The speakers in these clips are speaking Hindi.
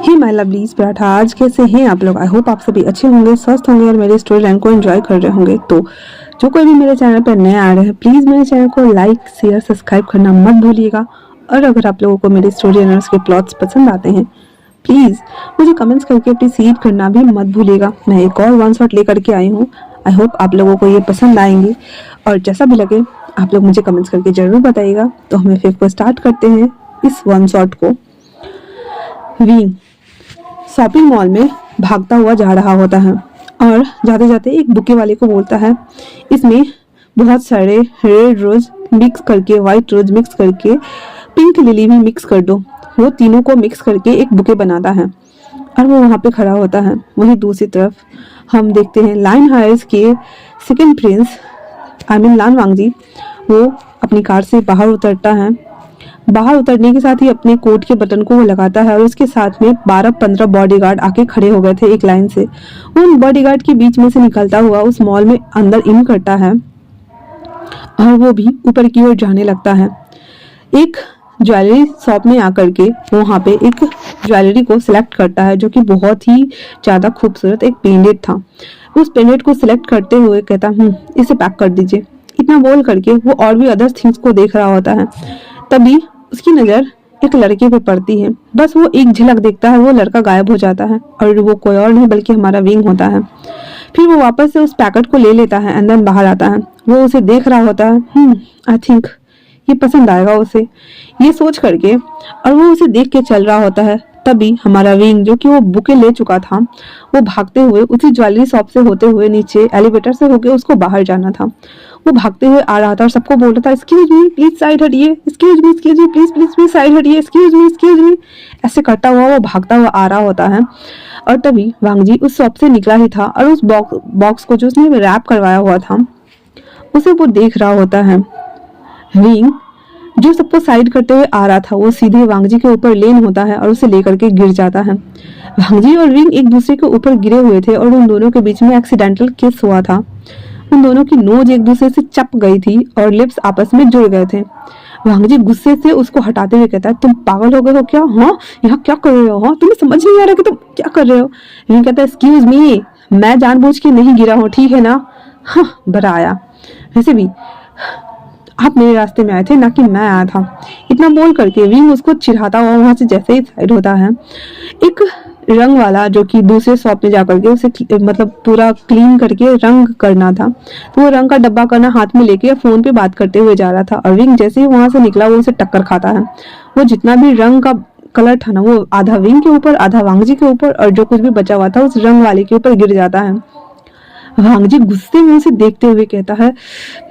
हे माय लवलीज पराठा, आज कैसे हैं आप लोग। आई होप आप सभी अच्छे होंगे, स्वस्थ होंगे और मेरी स्टोरी लाइन को एंजॉय कर रहे होंगे। तो जो कोई भी मेरे चैनल पर नए आ रहे हैं, प्लीज़ मेरे चैनल को लाइक शेयर सब्सक्राइब करना मत भूलिएगा। और अगर आप लोगों को मेरी स्टोरी और उसके प्लॉट्स पसंद आते हैं, प्लीज़ मुझे कमेंट्स करके अप्रिशिएट करना भी मत भूलिएगा। मैं एक और वन शॉट लेकर के आई हूँ। आई होप आप लोगों को ये पसंद आएंगे और जैसा भी लगे आप लोग मुझे कमेंट्स करके ज़रूर बताइएगा। तो हमें फिर को स्टार्ट करते हैं इस वन शॉट को। विंग शॉपिंग मॉल में भागता हुआ जा रहा होता है और जाते जाते एक बुके वाले को बोलता है, इसमें बहुत सारे रेड रोज मिक्स करके, वाइट रोज मिक्स करके, पिंक लिली भी मिक्स कर दो। वो तीनों को मिक्स करके एक बुके बनाता है और वो वहाँ पे खड़ा होता है। वहीं दूसरी तरफ हम देखते हैं लाइन हायर्स के सेकंड प्रिंस लान वांगजी। वो अपनी कार से बाहर उतरता है। बाहर उतरने के साथ ही अपने कोट के बटन को वो लगाता है और उसके साथ में 12-15 बॉडीगार्ड आके खड़े हो गए थे एक लाइन से। उन बॉडीगार्ड के बीच में से निकलता हुआ उस मॉल में अंदर इन करता है और वो भी ऊपर की ओर जाने लगता है। एक ज्वेलरी शॉप में आकर के वहाँ पे एक ज्वेलरी को सिलेक्ट करता है जो कि बहुत ही ज़्यादा खूबसूरत एक पेंडेंट था। उस पेंडेंट को सिलेक्ट करते हुए कहता, इसे पैक कर दीजिए। इतना बोल करके वो और भी अदर थिंग्स को देख रहा होता है। तभी उसकी नज़र एक लड़के पे पड़ती है। बस वो एक झलक देखता है, वो लड़का गायब हो जाता है और वो कोई और नहीं बल्कि हमारा विंग होता है। फिर वो वापस से उस पैकेट को ले लेता है एंड देन बाहर आता है। वो उसे देख रहा होता है, आई थिंक ये पसंद आएगा उसे, ये सोच करके, और वो उसे देख के चल रहा होता है। तभी हमारा विंग जो कि वो बुके ले चुका था, वो भागते हुए उसी ज्वेलरी शॉप से होते हुए नीचे एलिवेटर से होके उसको बाहर जाना था। वो भागते हुए आ रहा था और सबको बोल रहा था, एक्सक्यूज मी प्लीज साइड हटिए, excuse me please please please side हटिए, एक्सक्यूज मी। ऐसे करता हुआ वो भागता हुआ आ रहा होता है। और तभी वांगजी उस शॉप से निकला ही था और उस बॉक्स को जो उसने रैप करवाया हुआ था उसे वो देख रहा होता है। विंग जो सबको साइड करते हुए आ रहा था वो सीधे वांगजी के ऊपर लेन होता है और उसे लेकर के गिर जाता है। वांगजी और विंग एक दूसरे के ऊपर गिरे हुए थे और उन दोनों के बीच में एक्सीडेंटल किस हुआ था। उन दोनों की नोज एक दूसरे से चप गई थी और लिप्स आपस में जुड़ गए थे। वांगजी गुस्से से उसको हटाते हुए कहता है, तुम पागल हो गए हो क्या? हाँ, यहाँ क्या कर रहे हो? हाँ, तुम्हें समझ नहीं आ रहा कि तुम क्या कर रहे हो? विंग कहता है, एक्सक्यूज मी, मैं जानबूझ के नहीं गिरा हूँ, ठीक है ना? हाँ, बड़ा आया। वैसे भी आप मेरे रास्ते में आए थे, ना कि मैं आया था। इतना बोल करके विंग उसको चिढ़ाता हुआ वहां से जैसे ही साइड होता है, एक रंग वाला जो कि दूसरे शॉप में जाकर के उसे मतलब पूरा क्लीन करके रंग करना था, तो वो रंग का डब्बा करना हाथ में लेके फोन पे बात करते हुए जा रहा था। और विंग जैसे ही वहां से निकला वो उसे टक्कर खाता है। वो जितना भी रंग का कलर था ना, वो आधा विंग के ऊपर, आधा वांगजी के ऊपर, और जो कुछ भी बचा हुआ था उस रंग वाले के ऊपर गिर जाता है। वांगजी गुस्से में उसे देखते हुए कहता है,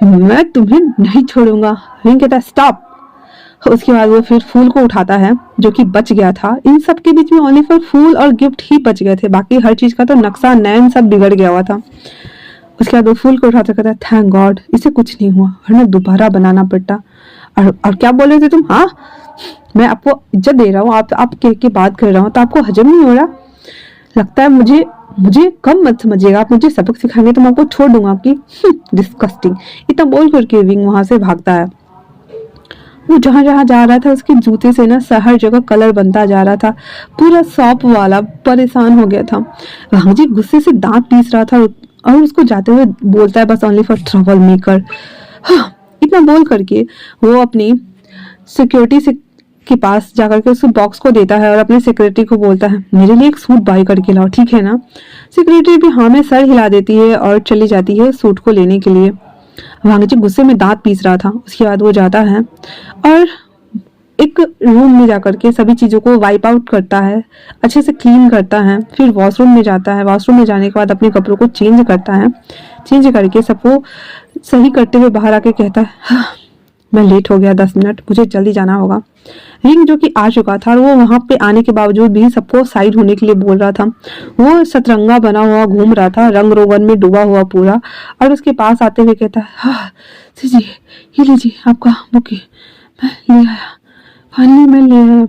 मैं तुम्हें नहीं छोड़ूंगा। विंग कहता है, स्टॉप। उसके बाद वो फिर फूल को उठाता है जो कि बच गया था। इन सब के बीच में ओनली फॉर फूल और गिफ्ट ही बच गए थे, बाकी हर चीज का तो नक्शा नैन सब बिगड़ गया हुआ था। उसके बाद वो फूल को उठाता कहता है, थैंक गॉड इसे कुछ नहीं हुआ, वरना दोबारा बनाना पड़ता। और क्या बोल रहे थे तुम? हाँ, मैं आपको इज्जत दे रहा हूँ, आप कह के बात कर रहा हूँ तो आपको हजम नहीं हो रहा? लगता है मुझे कम मत समझिएगा, आप मुझे सबक सिखाएंगे तो मैं आपको छोड़ दूंगा कि डिस्कस्टिंग। इतना बोल करके विंग वहां से भागता है। वो जहां जहां जा रहा था उसके जूते से ना हर जगह कलर बनता जा रहा था। पूरा शॉप वाला परेशान हो गया था। वांगजी गुस्से से दांत पीस रहा था और उसको जाते हुए बोलता है, बस ओनली फॉर ट्रबल मेकर। इतना बोल करके वो अपनी सिक्योरिटी से के पास जाकर के उस बॉक्स को देता है और अपने सेक्रेटरी को बोलता है, मेरे लिए एक सूट बाय करके लाओ, ठीक है ना? सेक्रेटरी भी हाँ में सर हिला देती है और चली जाती है सूट को लेने के लिए। वांगजी गुस्से में दांत पीस रहा था। उसके बाद वो जाता है और एक रूम में जाकर के सभी चीज़ों को वाइप आउट करता है, अच्छे से क्लीन करता है। फिर वॉशरूम में जाता है। वॉशरूम में जाने के बाद अपने कपड़ों को चेंज करता है। चेंज करके सबको सही करते हुए बाहर आके कहता है, हाँ, मैं लेट हो गया 10 मिनट, मुझे जल्दी जाना होगा। रिंग जो कि आ चुका था और वो वहां पे आने के बावजूद भी सबको साइड होने के लिए बोल रहा था। वो सतरंगा बना हुआ घूम रहा था, रंग रोगन में डूबा हुआ पूरा, और उसके पास आते हुए कहता है, हाँ जी, ये लीजिए आपका बुके, मैं ले आया, फाइनली मैं ले आया।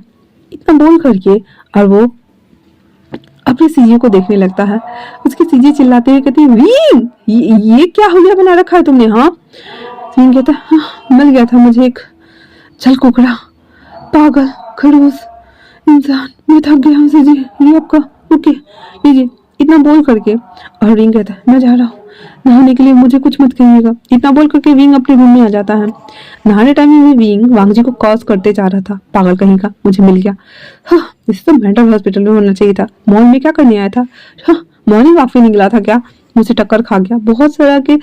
इतना बोल करके और वो अपनी सीजे को देखने लगता है। उसकी सीजे चिल्लाते हुए कहती है, रिंग ये क्या हुलिया बना रखा है तुमने? हाँ। रिंग कहता है, हाँ, मिल गया था मुझे एक छल कुकड़ा, पागल खड़ूस, इंसान, मैं थक गया हूँ जी, ये आपका, ओके लीजिए, इतना बोल करके। और विंग कहता है मैं जा रहा हूँ नहाने के लिए, मुझे कुछ मत कहिएगा। इतना बोल करके विंग अपने रूम में आ जाता है। नहाने टाइम में भी विंग वांग जी को कॉज करते जा रहा था, पागल कहीं का, मुझे मिल गया। हाँ, इसे तो मेंटल हॉस्पिटल में होना चाहिए था, मॉल में क्या करने आया था। हाँ, मॉर्निंग वॉक पे निकला था क्या, मुझे टक्कर खा गया। बहुत सारा के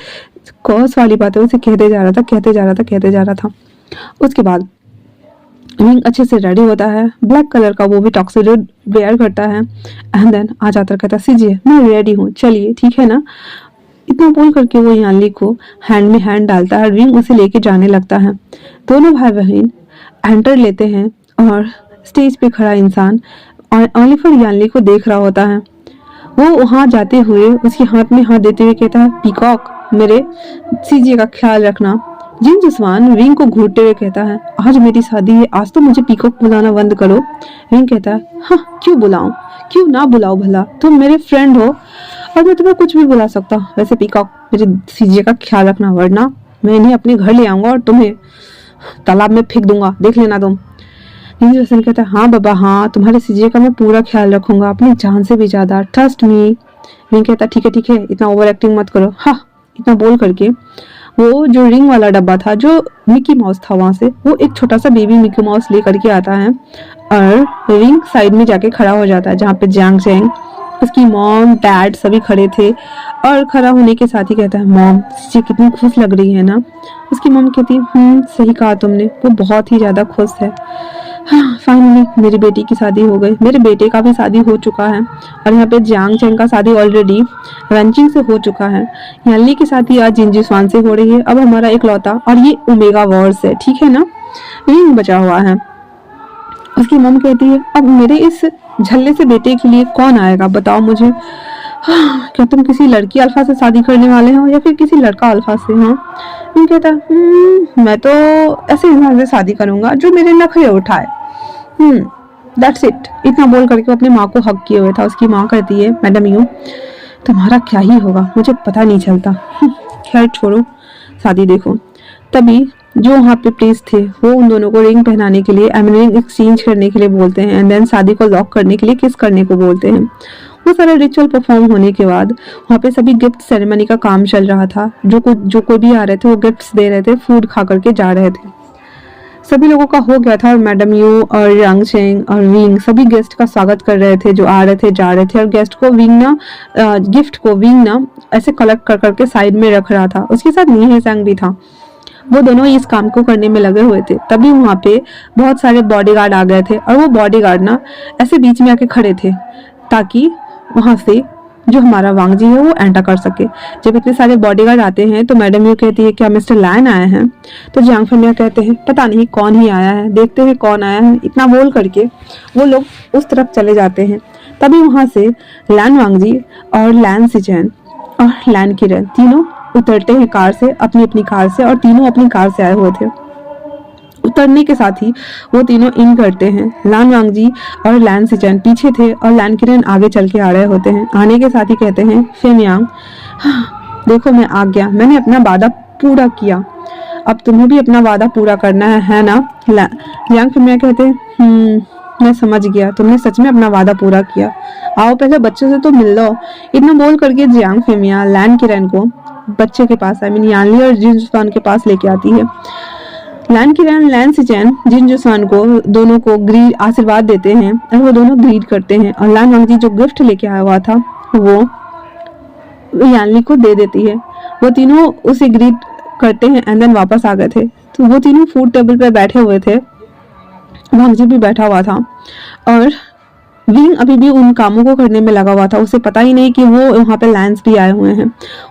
कॉज वाली बातें उसे कहते जा रहा था, कहते जा रहा था, कहते जा रहा था। उसके बाद विंग अच्छे से रेडी होता है, ब्लैक कलर का वो भी टॉक्सिडो वेयर करता है, एंड देन आ जाता कहता सीजिए मैं रेडी हूँ, चलिए ठीक है ना। इतना बोल करके वो यानली को हैंड में हैंड डालता है, विंग उसे लेके जाने लगता है। दोनों भाई बहन एंटर लेते हैं और स्टेज पे खड़ा इंसान ओलिवर यानली को देख रहा होता है। वो वहां जाते हुए उसके हाथ में हाथ देते हुए कहता है पीकॉक, मेरे सीजिए का ख्याल रखना। जिन जिसवान विंग को घूरते हुए कहता है आज मेरी शादी है, आज तो मुझे पीकॉक बुलाना बंद करो। विंग कहता है हाँ क्यों बुलाऊं, क्यों ना बुलाओ, भला तुम मेरे फ्रेंड हो और मैं तुम्हें कुछ भी बुला सकता हूँ। वैसे पीकॉक मेरे सीजे का ख्याल रखना, वरना मैं इन्हें अपने घर ले आऊंगा और तुम्हें तालाब में फेंक दूंगा, देख लेना तुम। जिन जिसवान कहता है हाँ बाबा हाँ, तुम्हारे सीजे का मैं पूरा ख्याल रखूंगा, अपनी जान से भी ज्यादा, ट्रस्ट मी। विंग कहता ठीक है, इतना ओवर एक्टिंग मत करो। हाँ, इतना बोल करके वो जो रिंग वाला डब्बा था जो मिकी माउस था, वहां से वो एक छोटा सा बेबी मिकी माउस लेकर के आता है और रिंग साइड में जाके खड़ा हो जाता है, जहाँ पे जियांग चैंग, उसकी मॉम डैड सभी खड़े थे। और खड़ा होने के साथ ही कहता है मॉम ये कितनी खुश लग रही है ना। उसकी मॉम कहती है सही कहा तुमने, वो बहुत ही ज्यादा खुश है। हाँ, फाइनली मेरी बेटी की शादी हो गई, मेरे बेटे का भी शादी हो चुका है और यहाँ पे जियांग चैंग का शादी ऑलरेडी वेंचिंग से हो चुका है। यानली की शादी आज जिंजी स्वान से हो रही है। अब हमारा एक लौता और ये ओमेगा वॉर्स है, ठीक है ना, रिंग बचा हुआ है। उसकी मम कहती है अब मेरे इस झल्ले से बेटे के लिए कौन आएगा बताओ मुझे। हाँ, क्या तुम किसी लड़की अल्फा से शादी करने वाले हो या फिर किसी लड़का अल्फा से। हाँ, रिंग कहता मैं तो ऐसे इंसान से शादी करूंगा जो मेरे नखरे उठाए। That's it. इतना बोल करके अपने माँ को हक किए हुए था। उसकी माँ कहती है मैडम यू तुम्हारा क्या ही होगा, मुझे पता नहीं चलता। खैर छोड़ो, शादी देखो। तभी जो वहाँ पे प्रीस थे वो उन दोनों को रिंग पहनाने के लिए, रिंग एक्सचेंज करने के लिए बोलते हैं एंड देन शादी को लॉक करने के लिए किस करने को बोलते हैं। वो सारा रिचुअल परफॉर्म होने के बाद वहाँ पे सभी गिफ्ट सेरेमनी का काम चल रहा था। जो कोई भी आ रहे थे वो गिफ्ट्स दे रहे थे, फूड खा करके जा रहे थे। सभी लोगों का हो गया था और मैडम यू और यांग चेंग और विंग सभी गेस्ट का स्वागत कर रहे थे जो आ रहे थे जा रहे थे। और गेस्ट को विंग ना गिफ्ट को विंग ना ऐसे कलेक्ट कर करके साइड में रख रहा था। उसके साथ नी सैंग भी था। वो दोनों इस काम को करने में लगे हुए थे। तभी वहाँ पे बहुत सारे बॉडीगार्ड आ गए थे और वो बॉडीगार्ड ना ऐसे बीच में आके खड़े थे ताकि वहां से जो हमारा वांग जी है वो एंटर कर सके। जब इतने सारे बॉडीगार्ड आते हैं तो मैडम यू कहती है क्या मिस्टर लैन आए हैं। तो जियांग फेमिया कहते हैं पता नहीं कौन ही आया है, देखते हैं कौन आया है। इतना बोल करके वो लोग उस तरफ चले जाते हैं। तभी वहां से लैन वांग जी और लैन सिचैन और लैन किरण तीनों उतरते हैं कार से, अपनी अपनी कार से, और तीनों अपनी कार से आए हुए थे। उतरने के साथ ही वो तीनों इन करते हैं। लान वांग जी और लैन सिचैन पीछे थे और लैन किरण आगे चल के आ रहे होते हैं। आने के साथ ही कहते हैं फेमियांग हाँ, देखो मैं आ गया, मैंने अपना वादा पूरा किया, अब तुम्हें भी अपना वादा पूरा करना है ना। यांग फेमिया कहते हैं मैं समझ गया, तुमने सच में अपना वादा पूरा किया, आओ पहले बच्चे से तो मिल लो। इतना बोल करके जियांग फेमिया लैन किरण को बच्चे के पास यानली और जिनजुसान के पास लेके आती है। लैन किरण लैन सिचैन जिनजुसान को दोनों को ग्रीड आशीर्वाद देते हैं और वो दोनों ग्रीड करते हैं। और लैन वांग जी जो गिफ्ट लेके आया हुआ था वो यानली को दे देती है। वो तीनों उसे ग्रीड करते हैं एंड देन वापस आ गए थे। तो वो तीनों फूड टेबल पे बैठे हुए थे, वांग जी भी बैठा हुआ था और विंग अभी भी उन कामों को करने में लगा हुआ था। उसे पता ही नहीं कि वो वहाँ पे लैंस भी आए हुए हैं।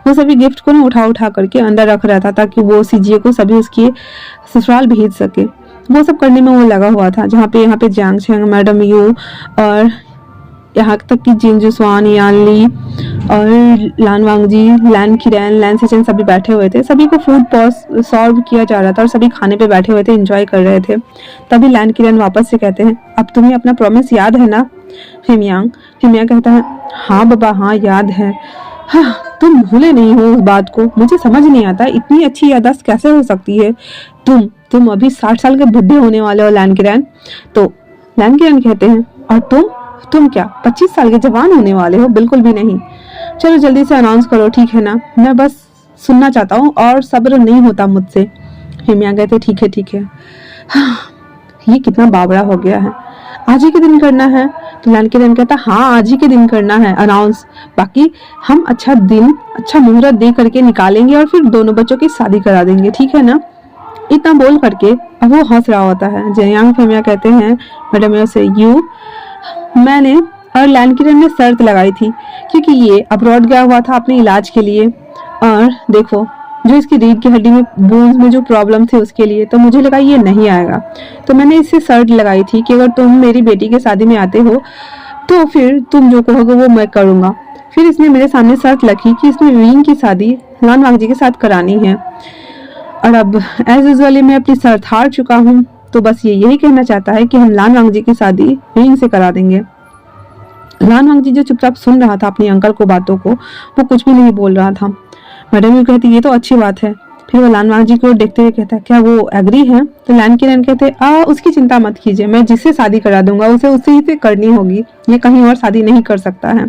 वो सभी गिफ्ट को ना उठा उठा करके अंदर रख रहा था ताकि वो सीजीए को सभी उसके ससुराल भेज सके। वो सब करने में वो लगा हुआ था। जहाँ पे यहाँ पे जियांग चैंग, मैडम यू और यहाँ तक कि जिनजुसान, यानली और लान वांग जी, लैन किरण, लैन सिचैन सभी बैठे हुए थे। सभी को फूड सर्व किया जा रहा था और सभी खाने पे बैठे हुए थे, एंजॉय कर रहे थे। तभी लैन किरण वापस से कहते हैं अब तुम्हें अपना प्रॉमिस याद है ना। फेमियांग कहता है हाँ बाबा हाँ याद है। हाँ, तुम भूले नहीं हो उस बात को, मुझे समझ नहीं आता इतनी अच्छी याददाश्त कैसे हो सकती है। तुम अभी 60 साल के बुढ़े होने वाले हो लैन किरण, तो लैन किरण कहते हैं, और तुम क्या 25 साल के जवान होने वाले हो? बिल्कुल भी नहीं। चलो जल्दी से अनाउंस करो, ठीक है ना? मैं बस सुनना चाहता हूँ और सब्र नहीं होता मुझसे। हिमिया कहते ठीक है ठीक है। हाँ, ये कितना बावड़ा हो गया है। आज ही के दिन करना है? तो लैन किरण कहता हाँ आज ही के दिन करना है अनाउंस, बाकी हम अच्छा दिन अच्छा मुहूर्त दे करके निकालेंगे और फिर दोनों बच्चों की शादी करा देंगे, ठीक है ना? इतना बोल करके अब वो हंस रहा होता है। जयांग फेमिया कहते हैं, मैडम से मैंने और लैन किरण ने शर्त लगाई थी क्योंकि ये अब्रॉड गया हुआ था अपने इलाज के लिए, और देखो जो इसकी रीढ़ की हड्डी में बोन्स में जो प्रॉब्लम थे उसके लिए, तो मुझे लगा ये नहीं आएगा, तो मैंने इससे शर्त लगाई थी कि अगर तुम मेरी बेटी के शादी में आते हो तो फिर तुम जो कहोगे वो मैं करूँगा। फिर इसने मेरे सामने शर्त रखी कि इसमें विंग की शादी लान वांगजी के साथ करानी है, और अब एज यूजुअली मैं अपनी शर्त हार चुका हूँ, तो बस ये यही कहना चाहता है कि हम लान वांगजी की शादी विंग से करा देंगे। लान वांगजी जो चुपचाप सुन रहा था अपनी अंकल को बातों को, वो कुछ भी नहीं बोल रहा था। मैडम यू कहती ये तो अच्छी बात है। फिर वो लान वांगजी को देखते हुए कहता क्या वो एग्री है? तो लैन किरण कहते उसकी चिंता मत कीजिए, मैं जिससे शादी करा दूंगा उसे उसी से करनी होगी, ये कहीं और शादी नहीं कर सकता है।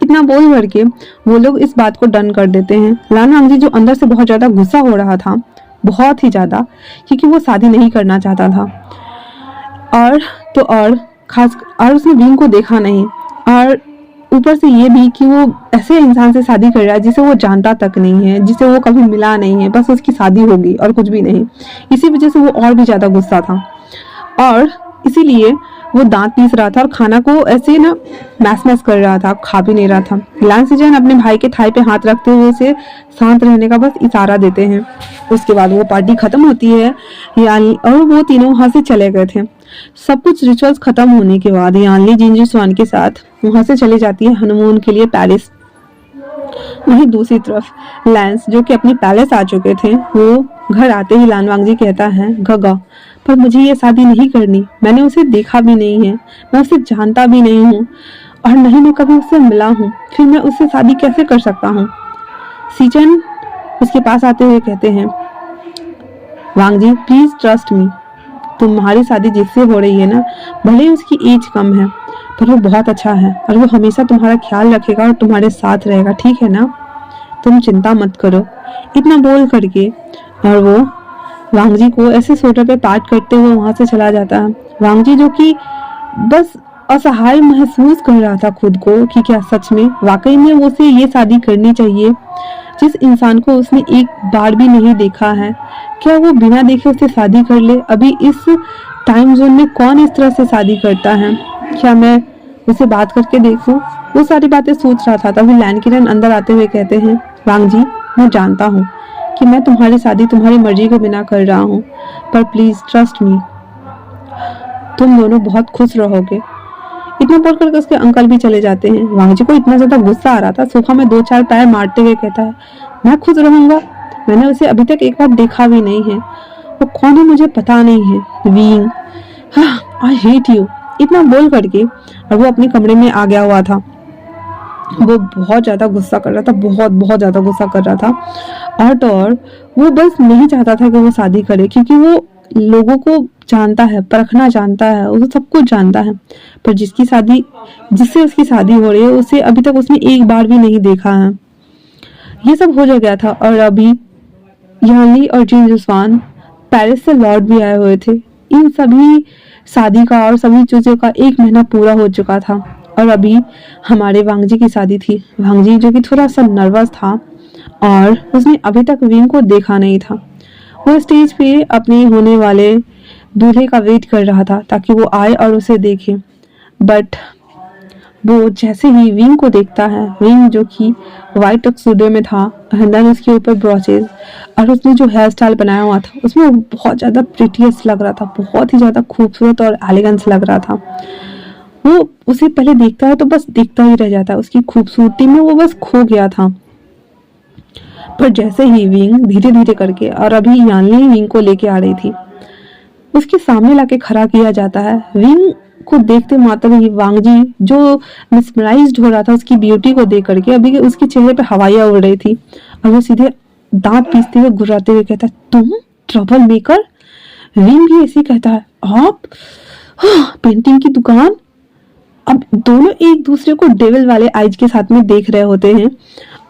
इतना बोल करके वो लोग इस बात को डन कर देते हैं। लान वांगजी जो अंदर से बहुत ज्यादा गुस्सा हो रहा था, बहुत ही ज्यादा, क्योंकि वो शादी नहीं करना चाहता था, और खास और उसने विंग को देखा नहीं, और ऊपर से ये भी कि वो ऐसे इंसान से शादी कर रहा है जिसे वो जानता तक नहीं है, जिसे वो कभी मिला नहीं है, बस उसकी शादी होगी और कुछ भी नहीं। इसी वजह से वो और भी ज्यादा गुस्सा था, और इसीलिए वो दांत पीस रहा था और खाना को ऐसे ना मैस कर रहा था, खा भी नहीं रहा था। लैन सिजन अपने भाई के थाई पे हाथ रखते हुए उसे शांत रहने का बस इशारा देते हैं। उसके बाद वो पार्टी खत्म होती है और वो तीनों वहां से चले गए थे। सब कुछ रिचुअल्स खत्म होने के बाद यानली जिंजी स्वान के साथ वहां से चली जाती है हनीमून के लिए पेरिस। वहीं दूसरी तरफ लैंस जो कि अपनी पैलेस आ चुके थे, वो घर आते ही लान वांगजी कहता है गगा, पर मुझे ये शादी नहीं करनी, मैंने उसे देखा भी नहीं है, मैं उसे जानता भी नहीं हूँ, और नहीं मैं कभी उससे मिला हूँ, फिर मैं उससे शादी कैसे कर सकता हूँ? सीजन उसके पास आते हुए कहते हैं वांगजी प्लीज ट्रस्ट मी, तुम्हारी शादी जिससे हो रही है ना, भले उसकी एज कम है पर वो बहुत अच्छा है और वो हमेशा तुम्हारा ख्याल रखेगा और तुम्हारे साथ रहेगा, ठीक है ना? तुम चिंता मत करो। इतना बोल करके और वो वांगजी को ऐसे सोटर पे पाट करते हुए वहां से चला जाता है। वांगजी जो कि बस असहाय महसूस कर रहा था खुद को कि क्या सच में वाकई में उसे ये शादी करनी चाहिए जिस इंसान को उसने एक बार भी नहीं देखा है। क्या वो बिना देखे उसे शादी कर ले? अभी इस टाइम जोन में कौन इस तरह से शादी करता है? क्या मैं उसे बात करके देखूं? वो सारी बातें सोच रहा था, तभी लैन किरण अंदर आते हुए कहते हैं वांगजी मैं जानता हूँ कि मैं तुम्हारी शादी तुम्हारी मर्जी के बिना कर रहा हूँ, पर प्लीज ट्रस्ट मी, तुम दोनों बहुत खुश रहोगे। इतना बोल करके उसके अंकल भी चले जाते हैं। वांगजी को इतना ज्यादा गुस्सा आ रहा था, सोफा में 2-4 पैर मारते हुए कहता है मैं खुश रहूंगा? मैंने उसे अभी तक एक बार देखा भी नहीं है, वो कौन है मुझे पता नहीं है। Wing, I hate you. इतना बोल करके और वो अपने कमरे में आ गया हुआ था। वो बहुत ज्यादा गुस्सा कर रहा था, बहुत ज्यादा गुस्सा कर रहा था, और तो और वो बस नहीं चाहता था कि वो शादी करे, क्योंकि वो लोगों को जानता है, परखना जानता है, वो सब कुछ जानता है, पर जिससे उसकी शादी हो रही है उसे अभी तक उसने एक बार भी नहीं देखा है। ये सब हो गया था, और अभी यानली और जिन जुस्वान पेरिस से लौट भी आए हुए थे। इन सभी शादी का और सभी चीजों का 1 महीना पूरा हो चुका था, और अभी हमारे वांगजी की शादी थी। वांगजी जो कि थोड़ा सा नर्वस था और उसने अभी तक विंग को देखा नहीं था। वो स्टेज पे अपने होने वाले दूल्हे का वेट कर रहा था ताकि वो आए और उसे देखे, बट वो जैसे ही विंग को देखता है, विंग जो कि व्हाइट टक्सूडो में था, देन उसके ऊपर ब्रोचेज, और उसने जो हेयर स्टाइल बनाया हुआ था उसमें वो बहुत ज्यादा प्रिटियस लग रहा था, बहुत ही ज्यादा खूबसूरत और एलिगेंस लग रहा था। वो उसे पहले देखता है तो बस देखता ही रह जाता है, उसकी खूबसूरती में वो बस खो गया था। पर जैसे ही विंग धीरे धीरे करके, और अभी यानली विंग को लेके आ रही थी, उसके सामने लाके खड़ा किया जाता है। विंग को देखते मात्र ही वांगजी जो मिसमराइज्ड हो रहा था उसकी ब्यूटी को देख करके, अभी उसके चेहरे पे हवाइयां उड़ रही थी, और वो सीधे दांत पीसते हुए गुर्राते हुए कहता है तुम ट्रबल मेकर? विंग भी ऐसे कहता है आप? पेंटिंग की दुकान। अब दोनों एक दूसरे को डेविल वाले आइज के साथ में देख रहे होते हैं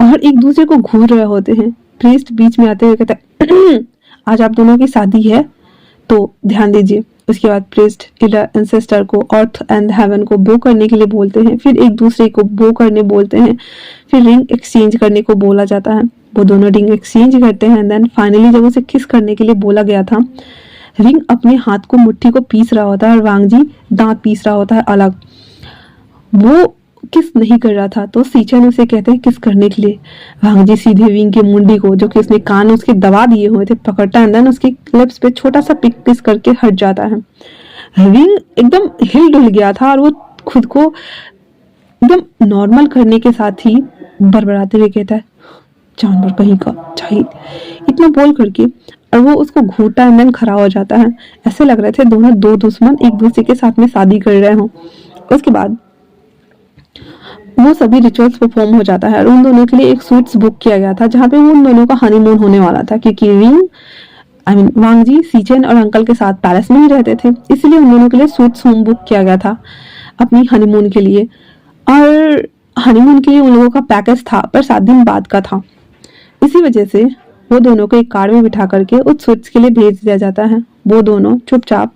और एक दूसरे को घूर रहे होते हैं। प्रीस्ट बीच में आते हुए कहता है आज आप दोनों की शादी है तो ध्यान दीजिए। उसके बाद प्रीस्ट एंसेस्टर को अर्थ एंड हेवन को बो करने के लिए बोलते हैं, फिर एक दूसरे को बो करने बोलते हैं, फिर रिंग एक्सचेंज करने को बोला जाता है। वो दोनों रिंग एक्सचेंज करते हैं। देन फाइनली जब उसे किस करने के लिए बोला गया था, रिंग अपने हाथ को मुट्ठी को पीस रहा होता है और वांग जी दांत पीस रहा होता है अलग। वो किस नहीं कर रहा था तो सीचन उसे कहते हैं किस करने के लिए। वांग जी सीधे विंग की मुंडी को, जो कि उसने कान उसके दबा दिए हुए थे, पकड़ता है। देन उसके लिप्स पे छोटा सा पिक किस करके हट जाता है। विंग एकदम हिल डुल गया था और वो खुद को एकदम नॉर्मल करने के साथ ही बड़बड़ाते हुए कहता है जानवर कहीं का चाहिए, इतना बोल करके और वो उसको घूरता है। देन खड़ा हो जाता है। ऐसे लग रहे थे दोनों दो दुश्मन एक दूसरे के साथ में शादी कर रहे हों। उसके बाद वो सभी रिचुअल्स परफॉर्म हो जाता है और उन दोनों के लिए एक स्वीट्स बुक किया गया था जहाँ पे उन दोनों का हनीमून होने वाला था, क्योंकि वांग जी सीचेन और अंकल के साथ पैलेस में ही रहते थे, इसलिए उन दोनों के लिए स्वीट्स होम बुक किया गया था अपनी हनीमून के लिए। और हनीमून के लिए उन लोगों का पैकेज था पर 7 दिन बाद का था। इसी वजह से वो दोनों को एक कार में बिठा करके उस स्वीट्स के लिए भेज दिया जाता है। वो दोनों चुपचाप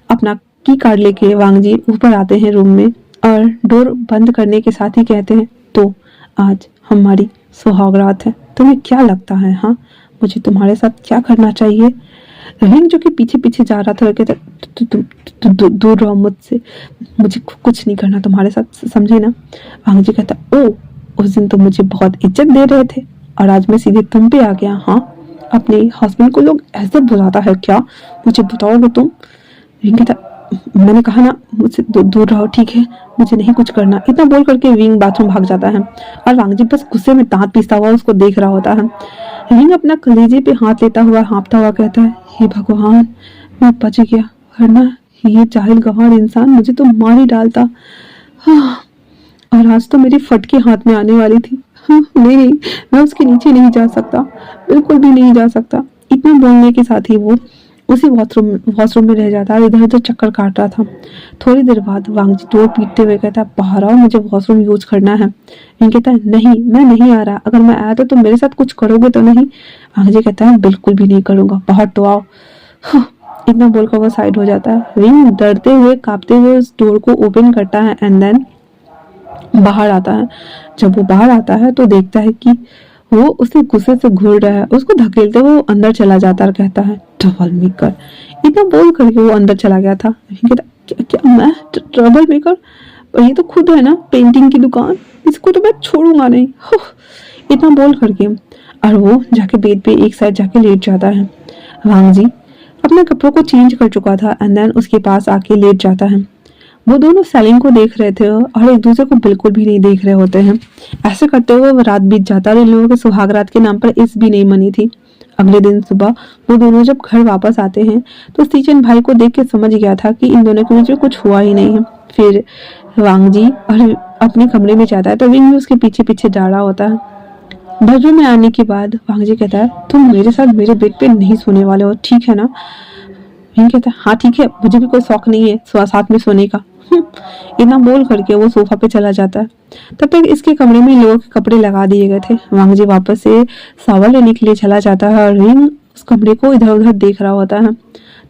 अपना की कार्ड लेके वांग जी ऊपर आते हैं रूम में और डोर बंद करने के साथ ही कहते हैं तो आज हमारी सुहागरात है, तुम्हें क्या लगता है हाँ मुझे तुम्हारे साथ क्या करना चाहिए। रिंग जो कि पीछे पीछे जा रहा था कहता दूर रहो मुझसे, मुझे कुछ नहीं करना तुम्हारे साथ, समझे ना। वांग जी कहता ओ उस दिन तो मुझे बहुत इज्जत दे रहे थे और आज मैं सीधे तुम पे आ गया। हाँ अपने हस्बैंड को लोग ऐसे बुलाता है क्या, मुझे बताओगे तुम। रिंग कहता मैंने कहा ना मुझसे दूर रहो, ठीक है मुझे नहीं कुछ करना। इतना बोल करके विंग बाथरूम भाग जाता है और वांग जी बस गुस्से में दांत पीसता हुआ उसको देख रहा होता है। विंग अपना कलेजे पे हाथ लेता हुआ हाँफता हुआ कहता है हे भगवान मैं बच गया, वरना ये जाहिल गंवार इंसान मुझे तो मार ही डालता। हाँ, और आज तो मेरी फटके हाथ में आने वाली थी। हाँ, नहीं मैं उसके नीचे नहीं जा सकता, बिल्कुल भी नहीं जा सकता। इतना बोलने के साथ ही वो उसी वॉशरूम में रह जाता है, इधर उधर चक्कर काट रहा था। थोड़ी देर बाद वांग जी डोर पीटते हुए कहता है बाहर आओ, मुझे वॉशरूम यूज करना है। विंग कहता है नहीं मैं नहीं आ रहा, अगर मैं आया तो तुम मेरे साथ कुछ करोगे तो नहीं। वांग जी कहता है बिल्कुल भी नहीं करूंगा, बाहर तो आओ। हाँ, इतना बोलकर वो साइड हो जाता है। विंग डरते हुए कांपते हुए उस डोर को ओपन करता है एंड देन बाहर आता है। जब वो बाहर आता है तो देखता है कि वो उसे गुस्से से घूर रहा है। उसको धकेलते हुए वो अंदर चला जाता और कहता है ट्रबल मेकर। इतना बोल करके वो अंदर चला गया था। कहता क्या मैं ट्रबल मेकर, ये तो खुद है ना पेंटिंग की दुकान, इसको तो मैं छोड़ूंगा नहीं। इतना बोल करके और वो जाके बेड पे एक साइड जाके लेट जाता है। वांग जी अपने कपड़ों को चेंज कर चुका था एंड देन उसके पास आके लेट जाता है। वो दोनों सेलिंग को देख रहे थे और एक दूसरे को बिल्कुल भी नहीं देख रहे होते हैं। ऐसे करते हुए वो रात बीत जाता और इन लोगों के सुहागरात के नाम पर इस भी नहीं मनी थी। अगले दिन सुबह वो दोनों जब घर वापस आते हैं तो सीचन भाई को देख के समझ गया था कि इन दोनों के बीच में कुछ हुआ ही नहीं है। फिर वांग जी और अपने कमरे में जाता है तो विंग भी उसके पीछे पीछे जा रहा होता है। बेडरूम में आने के बाद वांग जी कहता है तुम मेरे साथ मेरे बेड पे नहीं सोने वाले हो, ठीक है ना। विंग कहता है हाँ ठीक है, मुझे भी कोई शौक नहीं है साथ में सोने का। इतना बोल करके वो सोफा पे चला जाता है। तब तक इसके कमरे में लोगों के कपड़े लगा दिए गए थे। वांग जी वापस से शावर लेने के लिए चला जाता है और रिंग उस कमरे को इधर उधर देख रहा होता है।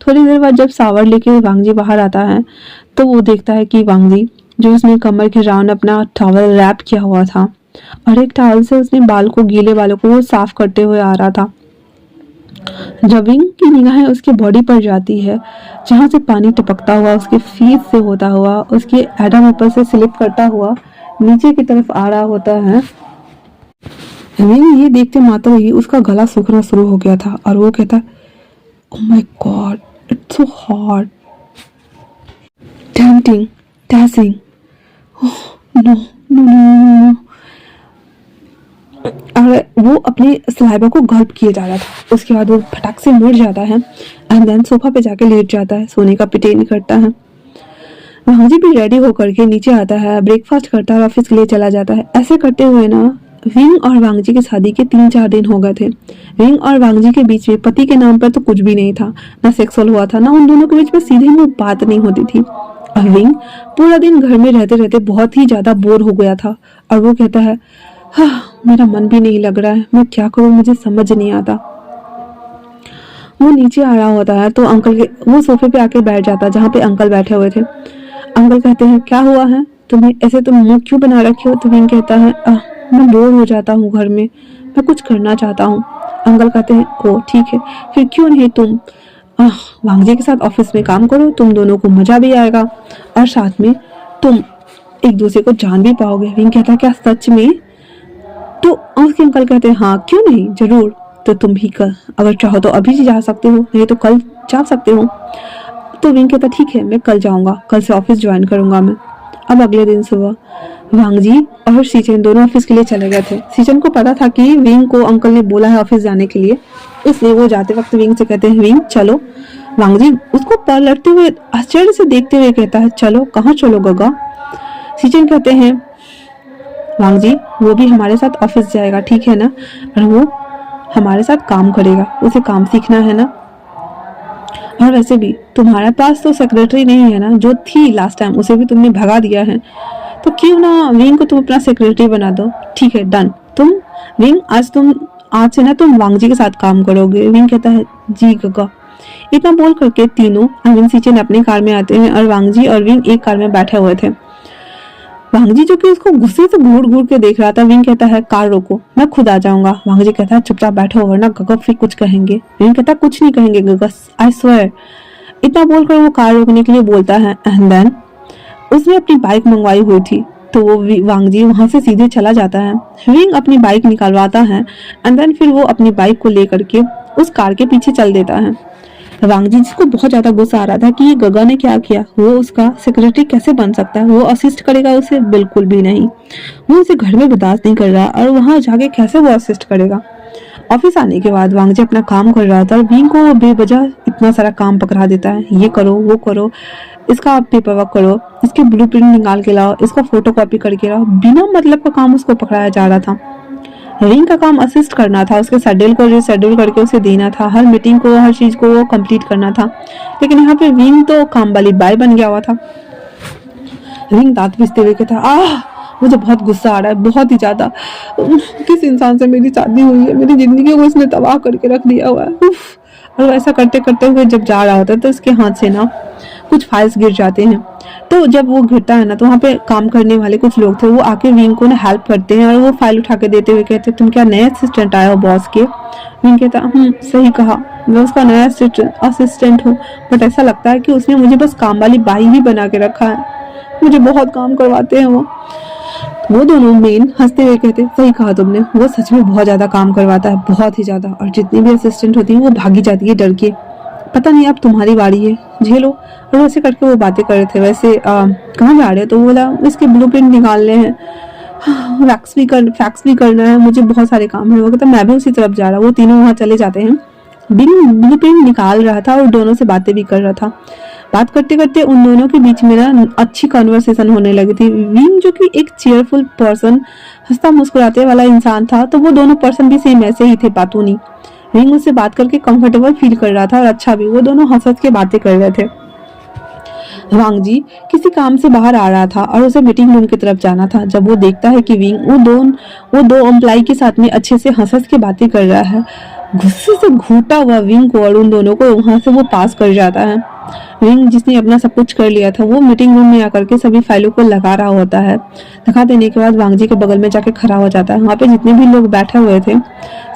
थोड़ी देर बाद जब शावर लेके वांग जी बाहर आता है तो वो देखता है कि वांग जी जो उसने कमर के राउंड अपना टॉवल रैप किया हुआ था और एक टॉवल से उसने बाल को गीले बालों को वो साफ करते हुए आ रहा था। जब विंग की निगाहें उसके बॉडी पर जाती है जहां से पानी टपकता हुआ उसके फेस से होता हुआ उसके एडम ऊपर से स्लिप करता हुआ नीचे की तरफ आ रहा होता है। विंग ये देखते मात्र ही उसका गला सूखना शुरू हो गया था और वो कहता है oh my god it's so hot tempting teasing no no no. और वो अपने सलाइवा को गल्प किए जा रहा था। उसके बाद वो फटाक से मुड़ जाता है एंड देन सोफा पे जाके लेट जाता है, सोने का प्रिटेंड करता है। वांग जी भी रेडी होकर के नीचे आता है, ब्रेकफास्ट करता है और ऑफिस के लिए चला जाता है। ऐसे करते हुए ना विंग और वांगजी की शादी के 3-4 दिन हो गए थे। विंग और वांगजी के बीच में पति के नाम पर तो कुछ भी नहीं था, ना सेक्सुअल हुआ था, ना उन दोनों के बीच में सीधे मुंह बात नहीं होती थी। और विंग पूरा दिन घर में रहते रहते बहुत ही ज्यादा बोर हो गया था और वो कहता है, हाँ मेरा मन भी नहीं लग रहा है, मैं क्या करूं, मुझे समझ नहीं आता। वो नीचे आ रहा होता है तो अंकल के वो सोफे पे आके बैठ जाता है जहाँ पे अंकल बैठे हुए थे। अंकल कहते हैं, क्या हुआ है तुम्हें, ऐसे तुम मुंह क्यों बना रखे हो? तो विंग कहता है, मैं बोर हो जाता हूँ घर में, मैं कुछ करना चाहता हूँ। अंकल कहते हैं, ओ ठीक है, फिर क्यों नहीं तुम वांगजी के साथ ऑफिस में काम करो, तुम दोनों को मजा भी आएगा और साथ में तुम एक दूसरे को जान भी पाओगे। विंग कहता है, क्या सच में? तो उसके अंकल कहते हैं, हाँ क्यों नहीं, जरूर। तो तुम भी कल अगर चाहो तो अभी जा सकते हो, नहीं तो कल जा सकते हो। तो विंग कहता, ठीक है मैं कल जाऊंगा, कल से ऑफिस ज्वाइन करूंगा मैं। अब अगले दिन सुबह वांगजी और सीचन दोनों ऑफिस के लिए चले गए थे। सीचन को पता था कि विंग को अंकल ने बोला है ऑफिस जाने के लिए, इसलिए वो जाते वक्त विंग से कहते हैं, विंग चलो। वांगजी उसको पलटते हुए आश्चर्य से देखते हुए कहता है, चलो कहाँ चलो गगा? सीचन कहते हैं, वांगजी वो भी हमारे साथ ऑफिस जाएगा, ठीक है ना, और वो हमारे साथ काम करेगा, उसे काम सीखना है ना। और वैसे भी तुम्हारे पास तो सेक्रेटरी नहीं है ना, जो थी लास्ट टाइम उसे भी तुमने भगा दिया है, तो क्यों ना विंग को तुम अपना सेक्रेटरी बना दो। ठीक है डन, तुम विंग आज से ना तुम वांगजी के साथ काम करोगे। विंग कहता है, जी गगा। इतना बोल करके तीनों अरविंद सीचन अपने कार में आते हैं और वांगजी और विंग एक कार में बैठे हुए थे। वांगजी जो कि उसको गुस्से से घूर घूर के देख रहा था। विंग कहता है, कार रोको, मैं खुद आ जाऊंगा। वांगजी कहता है, चुपचाप बैठो वरना गगा फिर कुछ कहेंगे। विंग कहता है, कुछ नहीं कहेंगे गगा, आई स्वेयर। इतना बोलकर वो कार रोकने के लिए बोलता है एंड देन उसने अपनी बाइक मंगवाई हुई थी तो वो वांगजी वहां से सीधे चला जाता है। विंग अपनी बाइक निकालवाता है एंड देन फिर वो अपनी बाइक को लेकर के उस कार के पीछे चल देता है। वांगजी जिसको बहुत ज्यादा गुस्सा आ रहा था कि ये गगा ने क्या किया, वो उसका सेक्रेटरी कैसे बन सकता है, वो असिस्ट करेगा उसे, बिल्कुल भी नहीं। वो उसे घर में बर्दाश्त नहीं कर रहा और वहां जाके कैसे वो असिस्ट करेगा। ऑफिस आने के बाद वांगजी अपना काम कर रहा था और विंग को वो बेवजह इतना सारा काम पकड़ा देता है, ये करो वो करो, इसका पेपर वर्क करो, इसके ब्लूप्रिंट निकाल के लाओ, इसका फोटो कॉपी करके लाओ। बिना मतलब का काम उसको पकड़ाया जा रहा था। विंग का काम असिस्ट करना था, उसके शेड्यूल को शेड्यूल करके उसे देना था, हर मीटिंग को हर चीज को वो कंप्लीट करना था। लेकिन यहाँ पे विंग तो काम वाली बाई बन गया हुआ था। विंग दांत पीसते हुए कहता, मुझे बहुत गुस्सा आ रहा है, बहुत ही ज्यादा। किस इंसान से मेरी शादी हुई है, मेरी जिंदगी को इसने तबाह करके रख दिया हुआ है। और ऐसा करते करते हुए जब जा रहा होता है तो उसके हाथ से ना कुछ फाइल्स गिर जाते हैं। तो जब वो गिरता है ना तो वहाँ पे काम करने वाले कुछ लोग थे, वो आके विंग को ना हेल्प करते हैं और वो फाइल उठा के देते हुए कहते, तुम क्या नए असिस्टेंट आए हो बॉस के? विंग कहता, सही कहा, मैं उसका नया असिस्टेंट हूँ, बट ऐसा लगता है कि उसने मुझे बस काम वाली बाई ही बना के रखा है, मुझे बहुत काम करवाते हैं वो दोनों मेन हंसते हुए कहते, सही कहा तुमने, वो सच में बहुत ज्यादा काम करवाता है, बहुत ही ज्यादा। और जितनी भी असिस्टेंट होती है वो भागी जाती है डर के, पता नहीं अब तुम्हारी बारी है, झेलो। और वैसे करके वो बातें कर रहे थे। वैसे कहाँ जा रहे हो? तो वो बोला, इसके ब्लूप्रिंट निकालने हैं, फैक्स भी करना है, मुझे बहुत सारे काम है। वो कहता, मैं भी उसी तरफ जा रहा हूँ। वो तीनों वहाँ चले जाते हैं। ब्लूप्रिंट निकाल रहा था और दोनों से बातें भी कर रहा था। बात करते करते उन दोनों के बीच में ना अच्छी कन्वर्सेशन होने लगी थी। विंग जो कि एक चेयरफुल पर्सन, हंसता मुस्कुराते वाला इंसान था, तो वो दोनों पर्सन भी सेम ऐसे ही थे, बातूनी। विंग उससे बात करके कंफर्टेबल फील कर रहा था और अच्छा भी। वो दोनों हंस हंस के बातें कर रहे थे। वांगजी किसी काम से बाहर आ रहा था और उसे मीटिंग रूम की तरफ जाना था। जब वो देखता है कि विंग वो दो एम्प्लॉय के साथ में अच्छे से हंस हंस के बातें कर रहा है, गुस्से से घूटा हुआ विंग को और उन दोनों को वहां से वो पास कर जाता है। विंग जिसने अपना सब कुछ कर लिया था, वो मीटिंग रूम में आकर के सभी फाइलों को लगा रहा होता है। लगा देने के बाद वांगजी के बगल में जाके खड़ा हो जाता है। वहाँ पे जितने भी लोग बैठे हुए थे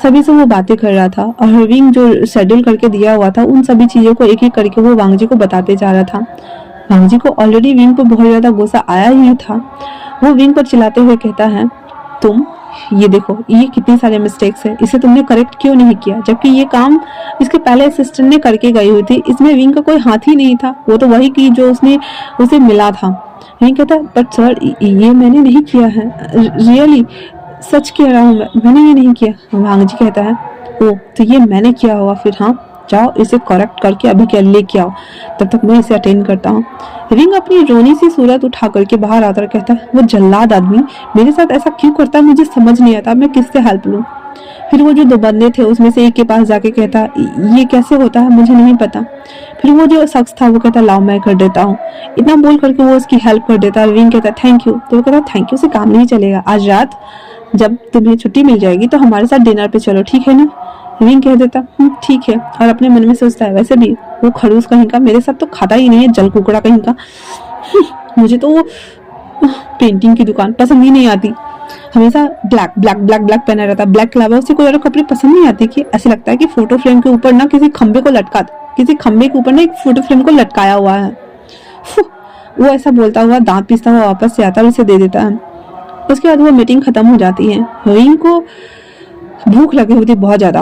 सभी से वो बातें कर रहा था और विंग जो शेड्यूल करके दिया हुआ था उन सभी चीजों को एक एक करके वो वांगजी को बताते जा रहा था। वांगजी को ऑलरेडी विंग पर बहुत ज्यादा गुस्सा आया ही था। वो विंग पर चिल्लाते हुए कहता है, तुम ये देखो, ये कितने सारे मिस्टेक्स है, इसे तुमने करेक्ट क्यों नहीं किया, जबकि ये काम इसके पहले असिस्टेंट ने करके गई हुई थी। इसमें विंग का कोई हाथ ही नहीं था, वो तो वही की जो उसे मिला था। विंग कहता, बट सर ये मैंने नहीं किया है, रियली सच कह रहा हूँ मैंने ये नहीं किया। वांगजी कहता है, ओ तो ये मैंने किया होगा फिर, हाँ जाओ इसे करेक्ट करके अभी क्या लेके आओ, तब तक मैं इसे अटेंड करता हूँ। विंग अपनी रोनी सी सूरत उठा करके बाहर आता और कहता है, वो जल्लाद आदमी मेरे साथ ऐसा क्यों करता है, मुझे समझ नहीं आता, मैं किससे हेल्प लूँ। फिर वो जो दो बंदे थे उसमें से एक के पास जाके कहता, ये कैसे होता है, मुझे नहीं पता। फिर वो जो शख्स था वो कहता, लाओ मैं कर देता हूँ। इतना बोल करके वो उसकी हेल्प कर देता है। विंग कहता थैंक यू, तो वो कहता थैंक यू से काम नहीं चलेगा, आज रात जब तुम्हें छुट्टी मिल जाएगी तो हमारे साथ डिनर पे चलो, ठीक है ना। विंग कह देता ठीक है, और अपने मन में सोचता है वैसे भी वो खड़ूस कहीं का मेरे साथ तो खाता ही नहीं है, जल कुकड़ा कहीं का। मुझे तो वो पेंटिंग की दुकान पसंद ही नहीं आती, हमेशा ब्लैक ब्लैक ब्लैक ब्लैक पहना रहता है, ब्लैक के अलावा उसे कोई और कपड़े पसंद नहीं आते। कि ऐसे लगता है कि फोटो फ्रेम के ऊपर ना किसी खंबे को लटका, किसी खंबे के ऊपर ना एक फोटो फ्रेम को लटकाया हुआ है। वो ऐसा बोलता हुआ दांत पीसता हुआ वापस से आता है और उसे दे देता है। उसके बाद वो मीटिंग खत्म हो जाती है। विंग को भूख लगी हुई थी बहुत ज्यादा।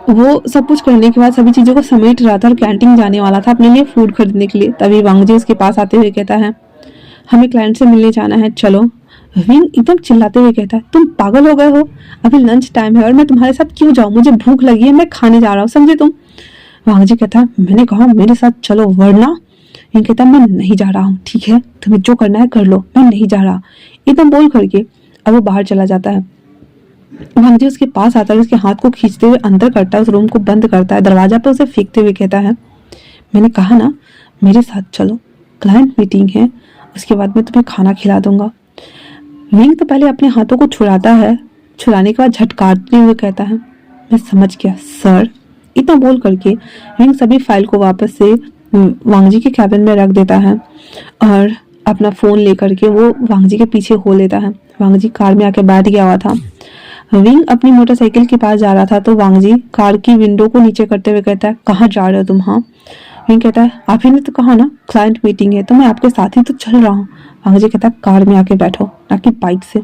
वो सब कुछ करने के बाद सभी चीजों को समेट रहा था और कैंटीन जाने वाला था अपने लिए फूड खरीदने के लिए। तभी वांग जी उसके पास आते हुए कहता है, हमें क्लाइंट से मिलने जाना है, चलो। विंग एकदम चिल्लाते हुए कहता है, तुम पागल हो गए हो, अभी लंच टाइम है और मैं तुम्हारे साथ क्यों जाऊं, मुझे भूख लगी है, मैं खाने जा रहा हूँ, समझे तुम। वांग जी कहता, मैंने कहा मेरे साथ चलो वरना। विंग कहता, मैं नहीं जा रहा हूँ, ठीक है तुम्हें जो करना है कर लो, मैं नहीं जा रहा। एकदम बोल करके अब वो बाहर चला जाता है। वांग जी उसके पास आता है, उसके हाथ को खींचते हुए अंदर करता है, उस रूम को बंद करता है, दरवाजा पे उसे फेंकते हुए कहता है, मैंने कहा ना मेरे साथ चलो, क्लाइंट मीटिंग है, उसके बाद मैं तुम्हें खाना खिला दूंगा। विंग तो पहले अपने हाथों को छुड़ाता है, छुड़ाने के बाद झटकारते हुए कहता है, मैं समझ गया सर। इतना बोल करके विंग सभी फाइल को वापस से वांग जी के कैबिन में रख देता है और अपना फोन लेकर के वो वांग जी के पीछे हो लेता है। वांग जी कार में आके बैठ गया हुआ था। विंग अपनी मोटरसाइकिल के पास जा रहा था तो वांग जी कार की विंडो को नीचे करते हुए कहता है, कहाँ जा रहे हो तुम। हाँ। विंग कहता है, आप ही ने तो कहा ना क्लाइंट मीटिंग है, तो मैं आपके साथ ही तो चल रहा हूँ। वांग जी कहता है, कार में आके बैठो, ना कि बाइक से।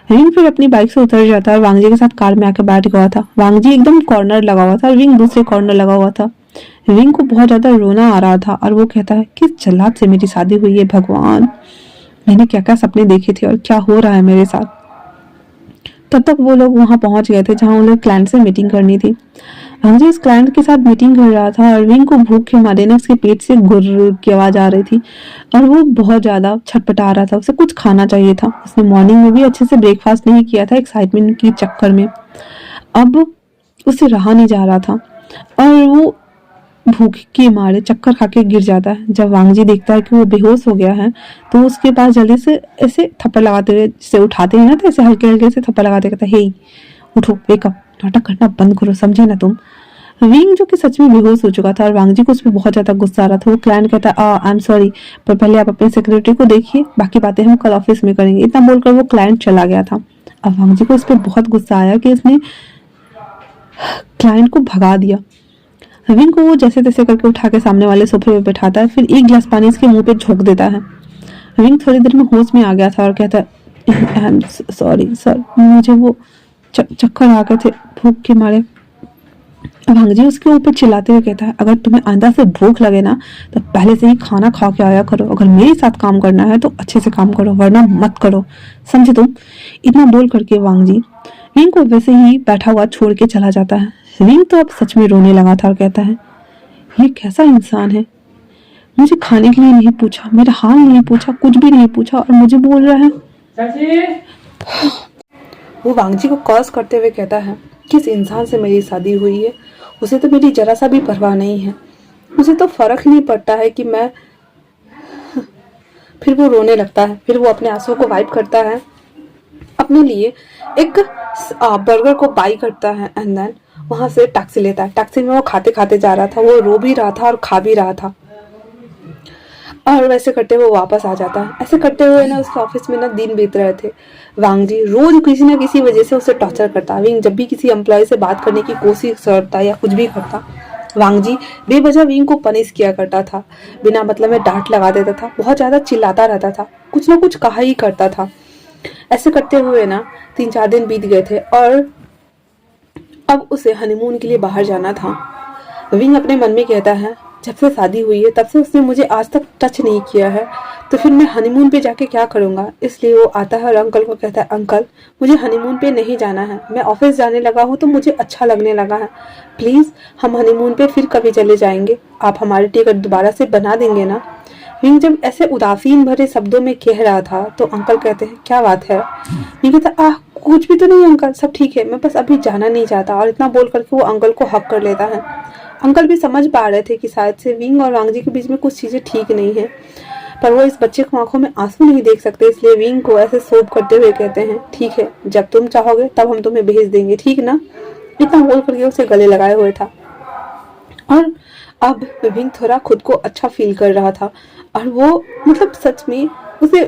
विंग फिर अपनी बाइक से उतर जाता है और वांग जी के साथ कार में आके बैठ गया था। वांग जी एकदम कॉर्नर लगा हुआ था और विंग दूसरे कॉर्नर लगा हुआ था। विंग को बहुत ज्यादा रोना आ रहा था और वो कहता है, किस जल्लाद से मेरी शादी हुई है भगवान, मैंने क्या क्या सपने देखे थे और क्या हो रहा है मेरे साथ। तब तक वो लोग वहां पहुंच गए थे जहां उन्हें क्लाइंट से मीटिंग करनी थी। वांग इस क्लाइंट के साथ मीटिंग कर रहा था और विंग को भूख के मारे ने उसके पेट से गुर्र की आवाज आ रही थी और वो बहुत ज्यादा छटपटा रहा था, उसे कुछ खाना चाहिए था। उसने मॉर्निंग में भी अच्छे से ब्रेकफास्ट नहीं किया था एक्साइटमेंट के चक्कर में, अब उसे रहा नहीं जा रहा था और वो भूख के मारे चक्कर खा के गिर जाता है। जब वांग जी देखता है कि वो बेहोश हो गया है तो उसके पास जल्दी से ऐसे थप्पड़ लगाते हुए, जिसे उठाते हैं ना तो ऐसे हल्के हल्के से थप्पड़ लगाते कहता है, हे उठो, वेकअप, नाटक करना बंद करो, समझे ना तुम। विंग जो कि सच में बेहोश हो चुका था और वांग जी को उस पर बहुत ज्यादा गुस्सा आ रहा था। वो क्लाइंट कहता है, आई एम सॉरी, पर पहले आप अपने सेक्रेटरी को देखिए, बाकी बातें हम कल ऑफिस में करेंगे। इतना बोलकर वो क्लाइंट चला गया था। अब वांग जी को उस पर बहुत गुस्सा आया कि इसने क्लाइंट को भगा दिया। विंग को वो जैसे तैसे करके उठा के सामने वाले सोफे पे बैठाता है, फिर एक गिलास पानी इसके मुंह पे झोंक देता है। विंग थोड़ी देर में होश में आ गया था और कहता है, आई एम सॉरी सर, मुझे वो चक्कर आ गए थे भूख के मारे। वांग जी उसके ऊपर चिल्लाते हुए कहता है, अगर तुम्हें आंधा से भूख लगे ना तो पहले से ही खाना खा के आया करो, अगर मेरे साथ काम करना है तो अच्छे से काम करो वरना मत करो, समझे तुम। इतना बोल करके वांग जी विंग को वैसे ही बैठा हुआ छोड़ के चला जाता है। विंग तो अब सच में रोने लगा था और कहता है, ये कैसा इंसान है, मुझे खाने के लिए नहीं पूछा, मेरा हाल नहीं पूछा, कुछ भी नहीं पूछा और मुझे बोल रहा है। वो वांग जी को कॉस करते हुए कहता है, किस इंसान से मेरी शादी हुई है, उसे तो मेरी जरा सा भी परवाह नहीं है, उसे तो फर्क नहीं पड़ता है कि मैं। फिर वो रोने लगता है। फिर वो अपने आंसू को वाइप करता है, अपने लिए एक बर्गर को बाई करता है एंड देन वहां से टैक्सी लेता है। टैक्सी में वो खाते खाते जा रहा था, वो रो भी रहा था और खा भी रहा था और वैसे करते हुए वापस आ जाता है। ऐसे करते हुए ना उसके ऑफिस में ना दिन बीत रहे थे। वांग जी रोज किसी ना किसी वजह से उसे टॉर्चर करता। विंग जब भी किसी एम्प्लॉय से बात करने की कोशिश करता या कुछ भी करता, वांग जी बेवजह विंग को पनिश किया करता था, बिना मतलब में डांट लगा देता था, बहुत ज्यादा चिल्लाता रहता था, कुछ ना कुछ कहा ही करता था। ऐसे करते हुए ना 3-4 दिन बीत गए थे और अब उसे हनीमून के लिए बाहर जाना था। विंग अपने मन में कहता है, जब से शादी हुई है तब से उसने मुझे आज तक टच नहीं किया है, तो फिर मैं हनीमून पे जाके क्या करूँगा। इसलिए वो आता है और अंकल को कहता है, अंकल मुझे हनीमून पे नहीं जाना है, मैं ऑफिस जाने लगा हूँ तो मुझे अच्छा लगने लगा है, प्लीज़ हम हनीमून पे फिर कभी चले जाएंगे, आप हमारी टिकट दोबारा से बना देंगे ना। विंग जब ऐसे उदासीन भरे शब्दों में कह रहा था तो अंकल कहते हैं, क्या बात है। विंग कहता, आह कुछ भी तो नहीं अंकल, सब ठीक है, मैं बस अभी जाना नहीं चाहता। और इतना बोल करके वो अंकल को हक कर लेता है। अंकल भी समझ पा रहे थे कि शायद से विंग और वांगजी के बीच में कुछ चीज़ें ठीक नहीं है, पर वो इस बच्चे को आंखों में आंसू नहीं देख सकते, इसलिए विंग को ऐसे सोप करते हुए कहते हैं, ठीक है, जब तुम चाहोगे तब हम तुम्हें भेज देंगे, ठीक ना। इतना बोल करके उसे गले लगाए हुए था। और अब विंग थोड़ा खुद को अच्छा फील कर रहा था और वो मतलब सच में उसे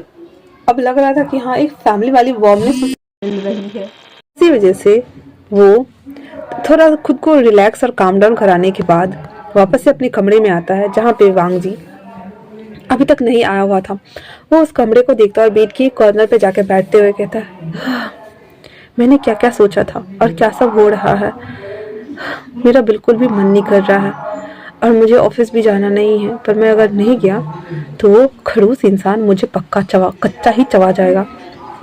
अब लग रहा था कि हाँ एक फैमिली वाली वार्मनेस मिल रही है। इसी वजह से वो थोड़ा खुद को रिलैक्स और काम डाउन कराने के बाद वापस से अपने कमरे में आता है, जहाँ पे वांग जी अभी तक नहीं आया हुआ था। वो उस कमरे को देखता है और बेड के कॉर्नर पे जाके बैठते हुए कहता है, मैंने क्या क्या सोचा था और क्या सब हो रहा है, मेरा बिल्कुल भी मन नहीं कर रहा है और मुझे ऑफिस भी जाना नहीं है, पर मैं अगर नहीं गया तो वो खड़ूस इंसान मुझे पक्का कच्चा ही चबा जाएगा।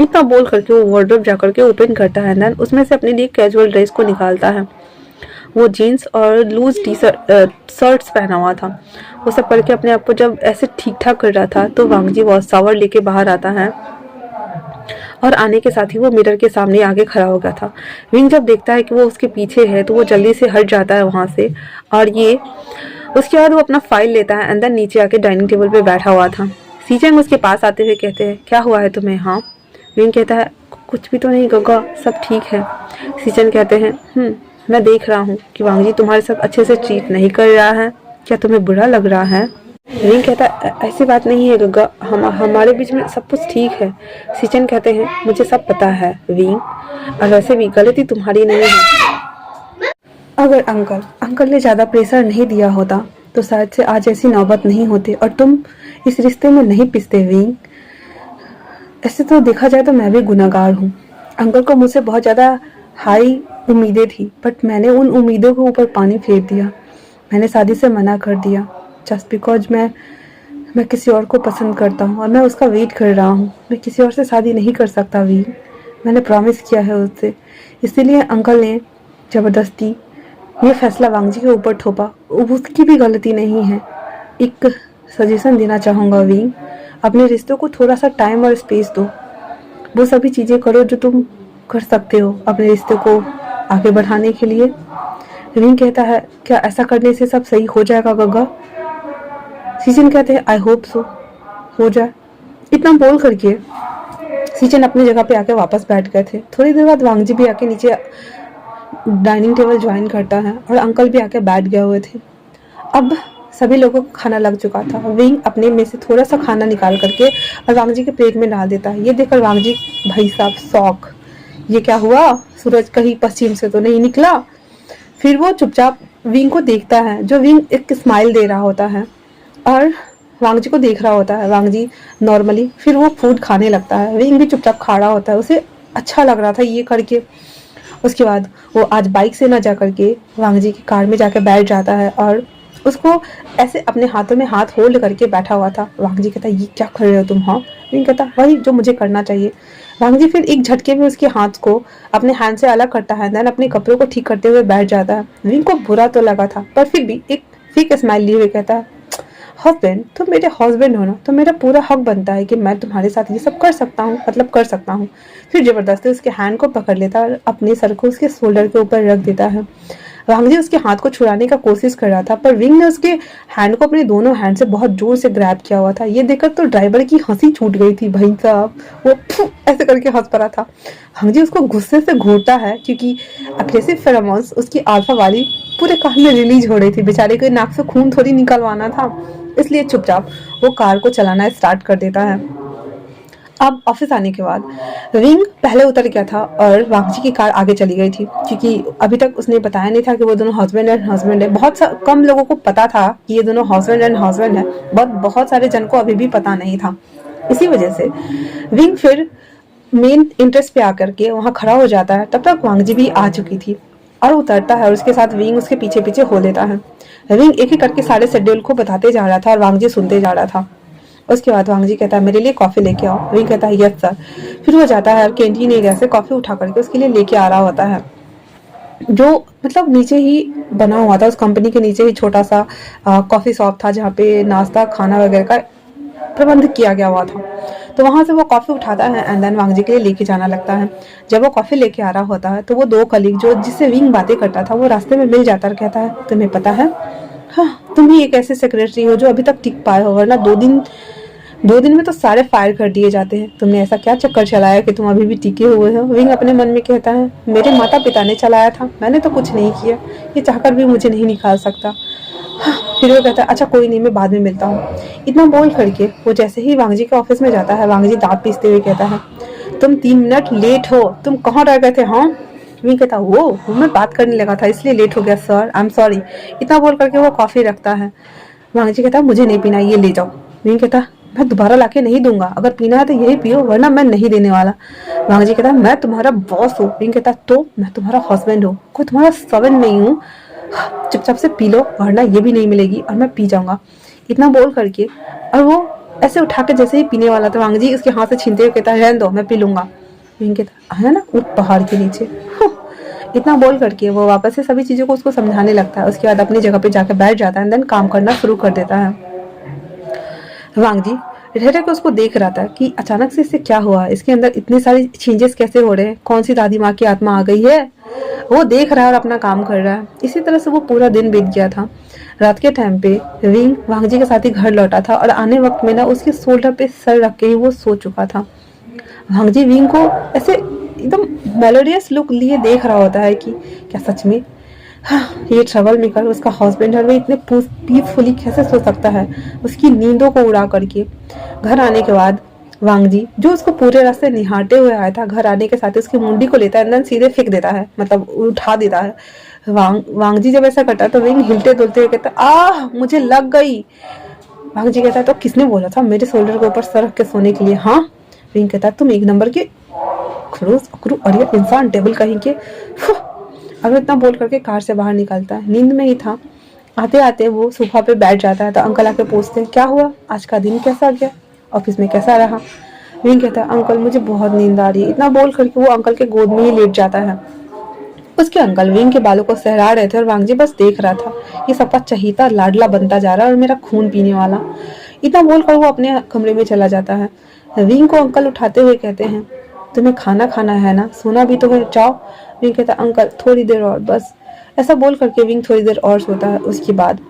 इतना बोल करके वो वार्डरोब जा करके ओपन करता है, देन उसमें से अपने लिए कैजुअल ड्रेस को निकालता है। वो जीन्स और लूज टी शर्ट्स पहना हुआ था। वो सब करके अपने आप को जब ऐसे ठीक ठाक कर रहा था तो वांगजी वॉश शावर लेके बाहर आता है और आने के साथ ही वो मिरर के सामने आगे खड़ा हो गया था। विंग जब देखता है कि वो उसके पीछे है तो वो जल्दी से हट जाता है वहाँ से, और ये उसके बाद वो अपना फाइल लेता है, अंदर नीचे आके डाइनिंग टेबल पे बैठा हुआ था। सीचेंग उसके पास आते हुए कहते हैं, क्या हुआ है तुम्हें। हाँ, विंग कहता है, कुछ भी तो नहीं गग्गा, सब ठीक है। सीचेंग कहते हैं, मैं देख रहा हूँ कि वांगजी तुम्हारे साथ अच्छे से ट्रीट नहीं कर रहा है, क्या तुम्हें बुरा लग रहा है। विंग कहता है, ऐसी बात नहीं है गग्गा, हमारे बीच में सब कुछ ठीक है। सीचेन कहते हैं, मुझे सब पता है विंग, और वैसे भी गलती तुम्हारी नहीं है। अगर अंकल ने ज़्यादा प्रेशर नहीं दिया होता तो शायद से आज ऐसी नौबत नहीं होती और तुम इस रिश्ते में नहीं पिसते विंग। ऐसे तो देखा जाए तो मैं भी गुनहगार हूँ। अंकल को मुझसे बहुत ज़्यादा हाई उम्मीदें थी, बट मैंने उन उम्मीदों के ऊपर पानी फेर दिया। मैंने शादी से मना कर दिया जस्ट बिकॉज मैं किसी और को पसंद करता हूँ और मैं उसका वेट कर रहा हूँ। मैं किसी और से शादी नहीं कर सकता वी, मैंने प्रॉमिस किया है उससे। इसीलिए अंकल ने ज़बरदस्ती ये फैसला वांगजी के ऊपर थोपा, उसकी भी गलती नहीं है। एक सजेशन देना चाहूँगा वी, अपने रिश्तों को थोड़ा सा टाइम और स्पेस दो। वो सभी चीज़ें करो जो तुम कर सकते हो अपने रिश्ते को आगे बढ़ाने के लिए। विंग कहता है, क्या ऐसा करने से सब सही हो जाएगा गग्गा। सीचन कहते हैं, आई होप सो, हो जाए। इतना बोल करके सीचन अपनी जगह पे आके वापस बैठ गए थे। थोड़ी देर बाद वांगजी भी आके नीचे डाइनिंग टेबल ज्वाइन करता है और अंकल भी आके बैठ गए हुए थे। अब सभी लोगों को खाना लग चुका था। विंग अपने में से थोड़ा सा खाना निकाल करके और वांगजी के प्लेट में डाल देता है। ये देखकर वांगजी भाई साहब शॉक, ये क्या हुआ, सूरज कहीं पश्चिम से तो नहीं निकला। फिर वो चुपचाप विंग को देखता है, जो विंग एक स्माइल दे रहा होता है और वांगजी को देख रहा होता है। वांगजी नॉर्मली फिर वो फूड खाने लगता है। विंग भी चुपचाप खा रहा होता है, उसे अच्छा लग रहा था ये करके। उसके बाद वो आज बाइक से ना जा करके वांगजी की कार में जाकर बैठ जाता है और उसको ऐसे अपने हाथों में हाथ होल्ड करके बैठा हुआ था। वांगजी कहता, ये क्या कर रहे हो तुम। हाँ, विंग कहता, वही जो मुझे करना चाहिए। वांगजी फिर एक झटके में उसके हाथ को अपने हैंड से अलग करता है, देन अपने कपड़ों को ठीक करते हुए बैठ जाता है। विंग को बुरा तो लगा था, पर फिर भी एक फेक स्माइल लिए हुए कहता है, हस्बैंड, तुम मेरे हस्बैंड हो ना, तो मेरा पूरा हक बनता है कि मैं तुम्हारे साथ ये सब कर सकता हूँ, मतलब कर सकता हूँ। फिर जबरदस्ती उसके हैंड को पकड़ लेता है और अपने सर को उसके शोल्डर के ऊपर रख देता है। वांगजी उसके हाथ को छुड़ाने का कोशिश कर रहा था, पर विंग ने उसके हैंड को अपने दोनों हैंड से बहुत जोर से ग्रैब किया हुआ था। ये देखकर तो ड्राइवर की हंसी छूट गई थी भाई साहब, वो ऐसे करके हंस पड़ा था। वांगजी उसको गुस्से से घूरता है क्योंकि अग्रेसिव फेरोमोन्स उसकी अल्फा वाली पूरे कान में रिलीज हो रही थी। बेचारे को नाक से खून थोड़ी निकलवाना था, इसलिए चुपचाप वो कार को चलाना स्टार्ट कर देता है। अब ऑफिस आने के बाद विंग पहले उतर गया था और वांगजी की कार आगे चली गई थी, क्योंकि अभी तक उसने बताया नहीं था कि वो दोनों हस्बैंड एंड हस्बैंड है। बहुत कम लोगों को पता था कि ये दोनों हस्बैंड एंड हस्बैंड है, बहुत सारे जन को अभी भी पता नहीं था। इसी वजह से विंग फिर मेन इंटरेस्ट पे आकर के वहाँ खड़ा हो जाता है। तब तक वांगजी भी आ चुकी थी और उतरता है और उसके साथ विंग उसके पीछे पीछे हो लेता है। विंग एक एक करके सारे शेड्यूल को बताते जा रहा था और वांगजी सुनते जा रहा था उसके बाद वांग जी कहता है मेरे लिए कॉफ़ी लेके आओ। विंग कहता है यस सर। फिर वो जाता है और कैंटीन एरिया से कॉफ़ी उठा करके उसके लिए लेके आ रहा होता है, जो मतलब नीचे ही बना हुआ था, उस कंपनी के नीचे ही छोटा सा कॉफ़ी शॉप था जहाँ पे नाश्ता खाना वगैरह का प्रबंध किया गया हुआ था। तो वहाँ से वो कॉफ़ी उठाता है एंड देन वांग जी के लिए लेके जाना लगता है। जब वो कॉफ़ी लेके आ रहा होता है तो वो दो कलीग जो जिससे विंग बातें करता था वो रास्ते में मिल जाता और कहता है तुम्हें पता है, हाँ तुम ही एक ऐसे सेक्रेटरी हो जो अभी तक टिक पाए हो, वरना 2 दिन में तो सारे फायर कर दिए जाते हैं। तुमने ऐसा क्या चक्कर चलाया कि तुम अभी भी टिके हुए हो। विंग अपने मन में कहता है मेरे माता पिता ने चलाया था, मैंने तो कुछ नहीं किया, ये चाहकर भी मुझे नहीं निकाल सकता। हाँ, फिर वो कहता है अच्छा कोई नहीं, मैं बाद में मिलता हूँ। इतना बोल करके वो जैसे ही वांग जी के ऑफिस में जाता है, वांग जी दांत पीसते हुए कहता है तुम 3 मिनट लेट हो, तुम कहाँ रह गए थे। हाँ, विंग कहता वो मैं बात करने लगा था इसलिए लेट हो गया सर, आई एम सॉरी। इतना बोल करके वो कॉफ़ी रखता है। वांग जी कहता है मुझे नहीं पीना, ये ले जाओ। विंग कहता मैं दोबारा लाके नहीं दूंगा, अगर पीना है तो यही पियो वरना मैं नहीं देने वाला। वांग जी कहता मैं तुम्हारा बॉस हूँ। विंग कहता तो मैं तुम्हारा हस्बैंड हूँ, कोई तुम्हारा सर्वेंट नहीं हूँ, चुपचाप से पी लो वरना ये भी नहीं मिलेगी और मैं पी जाऊंगा। इतना बोल करके और वो ऐसे उठा के जैसे ही पीने वाला था, वांग जी उसके हाथ से छीनते हुए कहता है रहने दो मैं पी लूंगा। विंग कहता है ना उस पहाड़ के नीचे। इतना बोल करके वो वापस से सभी चीज़ों को उसको समझाने लगता है। उसके बाद अपनी जगह पे जाकर बैठ जाता है एंड देन काम करना शुरू कर देता है। वांग जी रह रह के उसको देख रहा था कि अचानक से इससे क्या हुआ, इसके अंदर इतने सारे चेंजेस कैसे हो रहे हैं, कौन सी दादी माँ की आत्मा आ गई है। वो देख रहा है और अपना काम कर रहा है। इसी तरह से वो पूरा दिन बीत गया था। रात के टाइम पे विंग वांग जी के साथ ही घर लौटा था और आने वक्त में ना उसके शोल्डर पे सर रख के ही वो सो चुका था। वांग जी विंग को ऐसे एकदम मेलोडियस लुक लिए देख रहा होता है कि क्या सच में हाँ, ये ट्रबल मेकर उसका हस्बैंड है, वो इतने पीसफुली कैसे सो सकता है उसकी नींदों को उड़ा करके। घर आने के बाद वांग जी जो उसको पूरे रास्ते निहारते हुए आया था, घर आने के साथ उसकी मुंडी को लेता है एंड सीधे फेंक देता है, मतलब उठा देता है। वांग जी जब ऐसा करता है तो विंग हिलते डुलते हुए कहता आह मुझे लग गई। वांग जी कहता है तो किसने बोला था मेरे शोल्डर के ऊपर सर रख के सोने के लिए। हाँ, विंग कहता है तुम एक नंबर के खड़ूस अकड़ू अड़िया इंसान, टेबल कहीं के। अब इतना बोल करके कार से बाहर निकलता है, नींद में ही था। आते आते वो सोफा पे बैठ जाता है तो अंकल आके पूछते हैं क्या हुआ, आज का दिन कैसा गया, ऑफिस में कैसा रहा। विंग कहता है अंकल मुझे बहुत नींद आ रही है। इतना बोल करके वो अंकल के गोद में ही लेट जाता है। उसके अंकल विंग के बालों को सहरा रहे थे और वांग जी बस देख रहा था ये सबका चहीता लाडला बनता जा रहा है और मेरा खून पीने वाला। इतना बोलकर वो अपने कमरे में चला जाता है। विंग को अंकल उठाते हुए कहते हैं तुम्हें खाना खाना है ना, सोना भी तो है, जाओ। विंग कहता अंकल थोड़ी देर और बस। ऐसा बोल करके विंग थोड़ी देर और सोता है। उसके बाद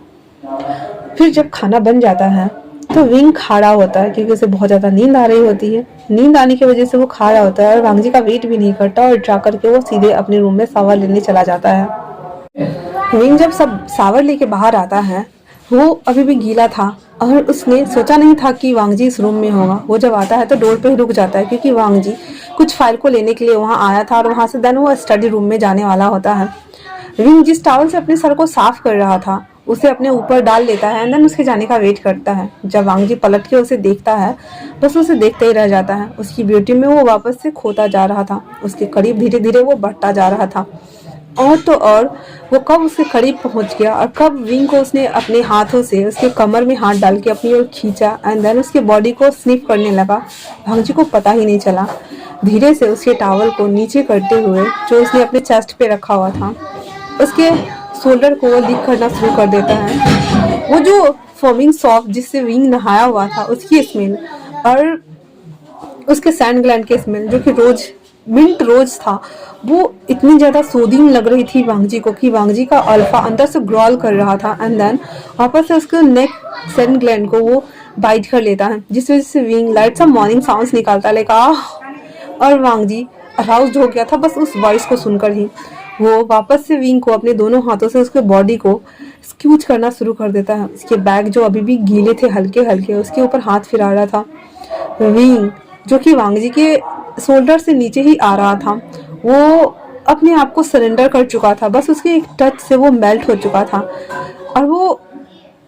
फिर जब खाना बन जाता है तो विंग खड़ा होता है क्योंकि उसे बहुत ज्यादा नींद आ रही होती है। नींद आने की वजह से वो खड़ा होता है और वांग जी का वेट भी नहीं करता और जा करके वो सीधे अपने रूम में शावर लेने चला जाता है। विंग जब सब शावर लेके बाहर आता है वो अभी भी गीला था और उसने सोचा नहीं था कि वांग जी इस रूम में होगा। वो जब आता है तो डोर पे ही रुक जाता है क्योंकि वांग जी कुछ फाइल को लेने के लिए वहां आया था और वहां से देन वो स्टडी रूम में जाने वाला होता है। विंग जिस टॉवल से अपने सर को साफ कर रहा था उसे अपने ऊपर डाल लेता है एंड देन उसके जाने का वेट करता है। जब वांग जी पलट के उसे देखता है बस उसे देखते ही रह जाता है। उसकी ब्यूटी में वो वापस से खोता जा रहा था, उसके करीब धीरे धीरे वो बढ़ता जा रहा था। और तो और वो कब उसके करीब पहुंच गया और कब विंग को उसने अपने हाथों से उसके कमर में हाथ डाल के अपनी ओर खींचा एंड देन उसके बॉडी को स्निफ करने लगा, वांग जी को पता ही नहीं चला। धीरे से उसके टॉवल को नीचे करते हुए जो उसने अपने चेस्ट पे रखा हुआ था उसके शोल्डर को लीक करना शुरू कर देता है। वो जो फोमिंग सॉफ्ट जिससे विंग नहाया हुआ था उसकी स्मेल और उसके सैंड ग्लैंड की स्मेल जो कि रोज मिंट रोज था, वो इतनी ज्यादा सोदीन लग रही थी वांग जी को कि वांग जी का अल्फा अंदर से ग्रॉल कर रहा था एंड देन वापस से उसके नेक सैंड ग्लैंड को वो बाइट कर लेता है जिस वजह से विंग लाइट सा मॉर्निंग साउंड्स निकालता है लाइक आह। और वांग जी अराउज्ड हो गया था बस उस वॉइस को सुनकर ही। वो वापस से विंग को अपने दोनों हाथों से उसके बॉडी को स्क्यूच करना शुरू कर देता है। उसके बैग जो अभी भी गीले थे हल्के हल्के उसके ऊपर हाथ फिरा रहा था। विंग जो कि वांग जी के शोल्डर से नीचे ही आ रहा था वो अपने आप को सरेंडर कर चुका था, बस उसके एक टच से वो मेल्ट हो चुका था और वो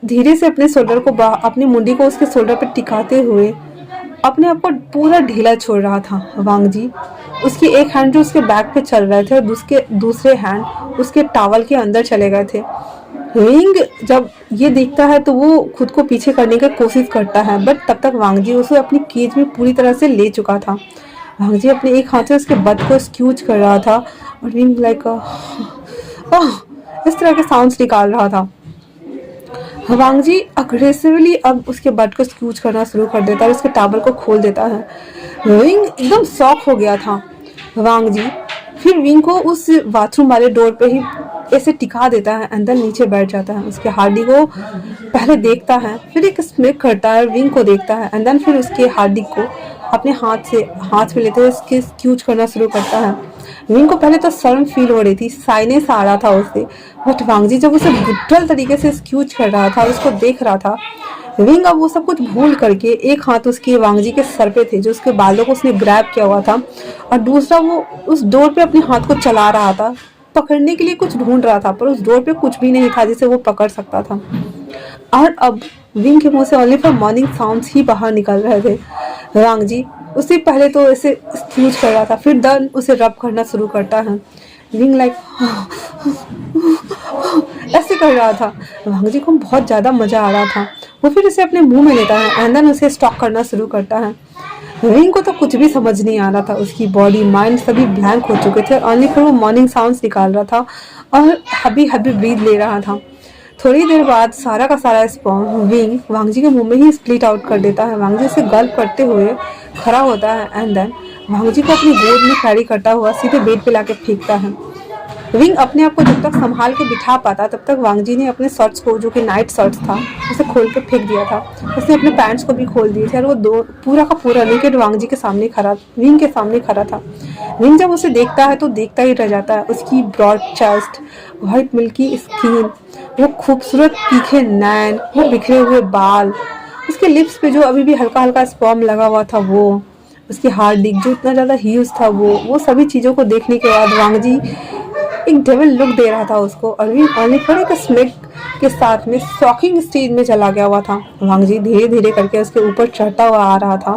धीरे से अपने शोल्डर को अपनी मुंडी को उसके शोल्डर पर टिकाते हुए अपने आप को पूरा ढीला छोड़ रहा था। वांग जी उसकी एक हैंड जो उसके बैक पे चल रहे थे और दूसरे हैंड उसके टॉवल के अंदर चले गए थे। रिंग जब ये देखता है तो वो खुद को पीछे करने की कोशिश करता है, बट तब तक वांगजी उसे अपनी केज में पूरी तरह से ले चुका था। वांगजी अपने एक हाथ से उसके बद को स्क्यूज कर रहा था और रिंग लाइक इस तरह के साउंड्स निकाल रहा था। वांगजी अग्रेसिवली अब उसके बट को स्क्यूज करना शुरू कर देता है और उसके टावर को खोल देता है। विंग एकदम शॉक हो गया था। वांगजी फिर विंग को उस बाथरूम वाले डोर पे ही ऐसे टिका देता है, अंदर नीचे बैठ जाता है। उसके हार्डी को पहले देखता है, फिर एक स्मिक करता है, विंग को देखता है एंड देन फिर उसके हार्डी को अपने हाथ में लेते हुए उसके स्क्यूज करना शुरू करता है। विंग को पहले तो शर्म फील हो रही थी, साइनेस आ रहा था उसे, बट वांगजी जब उसे ब्रुटल तरीके से स्क्यूज कर रहा था, उसको देख रहा था, विंग अब वो सब कुछ भूल करके एक हाथ उसके वांगजी के सर पे थे जो उसके बालों को उसने ग्रैब किया हुआ था और दूसरा वो उस डोर पे अपने हाथ को चला रहा था, पकड़ने के लिए कुछ ढूंढ रहा था, पर उस डोर पे कुछ भी नहीं था जिसे वो पकड़ सकता था। और अब विंग के मुंह से ओनली फॉर मॉर्निंग साउंड्स ही बाहर निकल रहे थे। वांगजी उससे पहले तो ऐसे स्क्यूज कर रहा था, फिर दन उसे रब करना शुरू करता है। विंग लाइक ऐसे कर रहा था। वांगजी को बहुत ज़्यादा मज़ा आ रहा था। वो फिर उसे अपने मुंह में लेता है एंड देन उसे स्टॉक करना शुरू करता है। विंग को तो कुछ भी समझ नहीं आ रहा था, उसकी बॉडी माइंड सभी ब्लैंक हो चुके थे, ओनली फिर वो मॉर्निंग साउंड्स निकाल रहा था और हैप्पी हैप्पी ब्रीथ ले रहा था। थोड़ी देर बाद सारा का सारा स्पर्म विंग वांगजी के मुंह में ही स्प्लिट आउट कर देता है। वांगजी उसे गल्प करते हुए खड़ा होता है एंड देन वांगजी को अपनी गोद में कैरी करता हुआ सीधे बेड पे लाके फेंकता है। विंग अपने आप को जब तक संभाल के बिठा पाता तब तक वांगजी ने अपने शर्ट्स को, जो कि नाइट शर्ट्स था, उसे खोल के फेंक दिया था। उसने अपने पैंट्स को भी खोल दिए थे और वो दो पूरा का पूरा नेकेड वांगजी के सामने खड़ा, विंग के सामने खड़ा था। विंग जब उसे देखता है तो देखता ही रह जाता है। उसकी broad chest, white milky skin, वो खूबसूरत तीखे नैन, वो बिखरे हुए बाल, उसके लिप्स पे जो अभी भी हल्का हल्का स्पर्म लगा हुआ था, वो उसकी हार्ट डिक जो इतना ज़्यादा ह्यूज था, वो सभी चीज़ों को देखने के बाद वांगजी एक डेविल लुक दे रहा था उसको और भी ओनली फॉर एक स्मिक के साथ में शॉकिंग स्टेज में चला गया हुआ था। वांगजी धीरे धीरे करके उसके ऊपर चढ़ता हुआ आ रहा था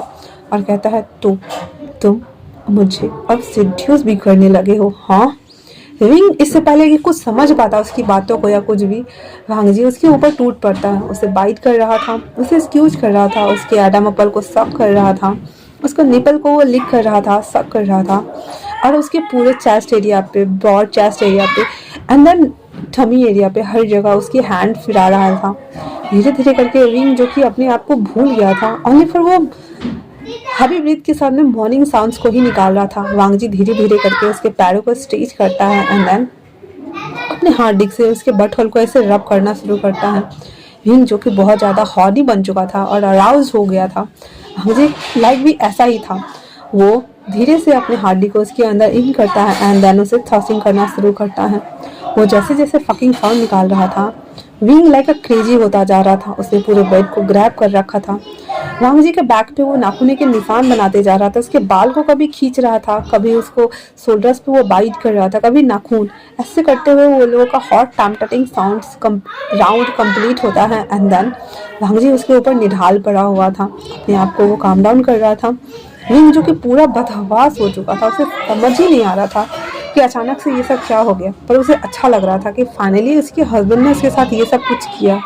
और कहता है, तुम मुझे अब सेड्यूस भी करने लगे हो, हाँ? विंग इससे पहले कि कुछ समझ पाता उसकी बातों को या कुछ भी, वांगजी उसके ऊपर टूट पड़ता है, उसे बाइट कर रहा था, उसे स्क्यूज कर रहा था, उसके एडम एप्पल को सक कर रहा था, उसको निपल को वो लिक कर रहा था, सक कर रहा था और उसके पूरे चेस्ट एरिया पे, ब्रॉड चेस्ट एरिया पे एंड देन टमी एरिया पे हर जगह उसकी हैंड फिरा रहा था। धीरे धीरे करके विंग, जो कि अपने आप को भूल गया था, ओनली फिर वो हैवी ब्रीथ के साथ में मॉर्निंग साउंड्स को ही निकाल रहा था। वांगजी धीरे धीरे करके उसके पैरों को स्ट्रेच करता है एंड देन अपने हाथ डिक से उसके बट होल को ऐसे रब करना शुरू करता है। विंग, जो कि बहुत ज़्यादा हॉडी बन चुका था और अराउज हो गया था, मुझे लाइक भी ऐसा ही था, वो धीरे से अपने हार्डी को उसके अंदर इन करता है एंड देन उसे थ्रस्टिंग करना शुरू करता है। वो जैसे जैसे फकिंग साउंड निकाल रहा था, विंग लाइक अ क्रेजी होता जा रहा था। उसने पूरे बेड को ग्रैब कर रखा था। वांगजी के बैक पे वो नाखूने के निशान बनाते जा रहा था। उसके बाल को कभी खींच रहा था, कभी उसको शोल्डर्स पे वो बाइट कर रहा था, कभी नाखून। ऐसे करते हुए वो लोगों का hot time sounds round complete होता है एंड देन वांगजी उसके ऊपर निढाल पड़ा हुआ था। अपने आप को वो काम डाउन कर रहा था। विंग, जो कि पूरा बदहवास हो चुका था, उसे समझ ही नहीं आ रहा था कि अचानक से ये सब क्या हो गया, पर उसे अच्छा लग रहा था कि फाइनली उसके हस्बैंड ने उसके साथ ये सब कुछ किया।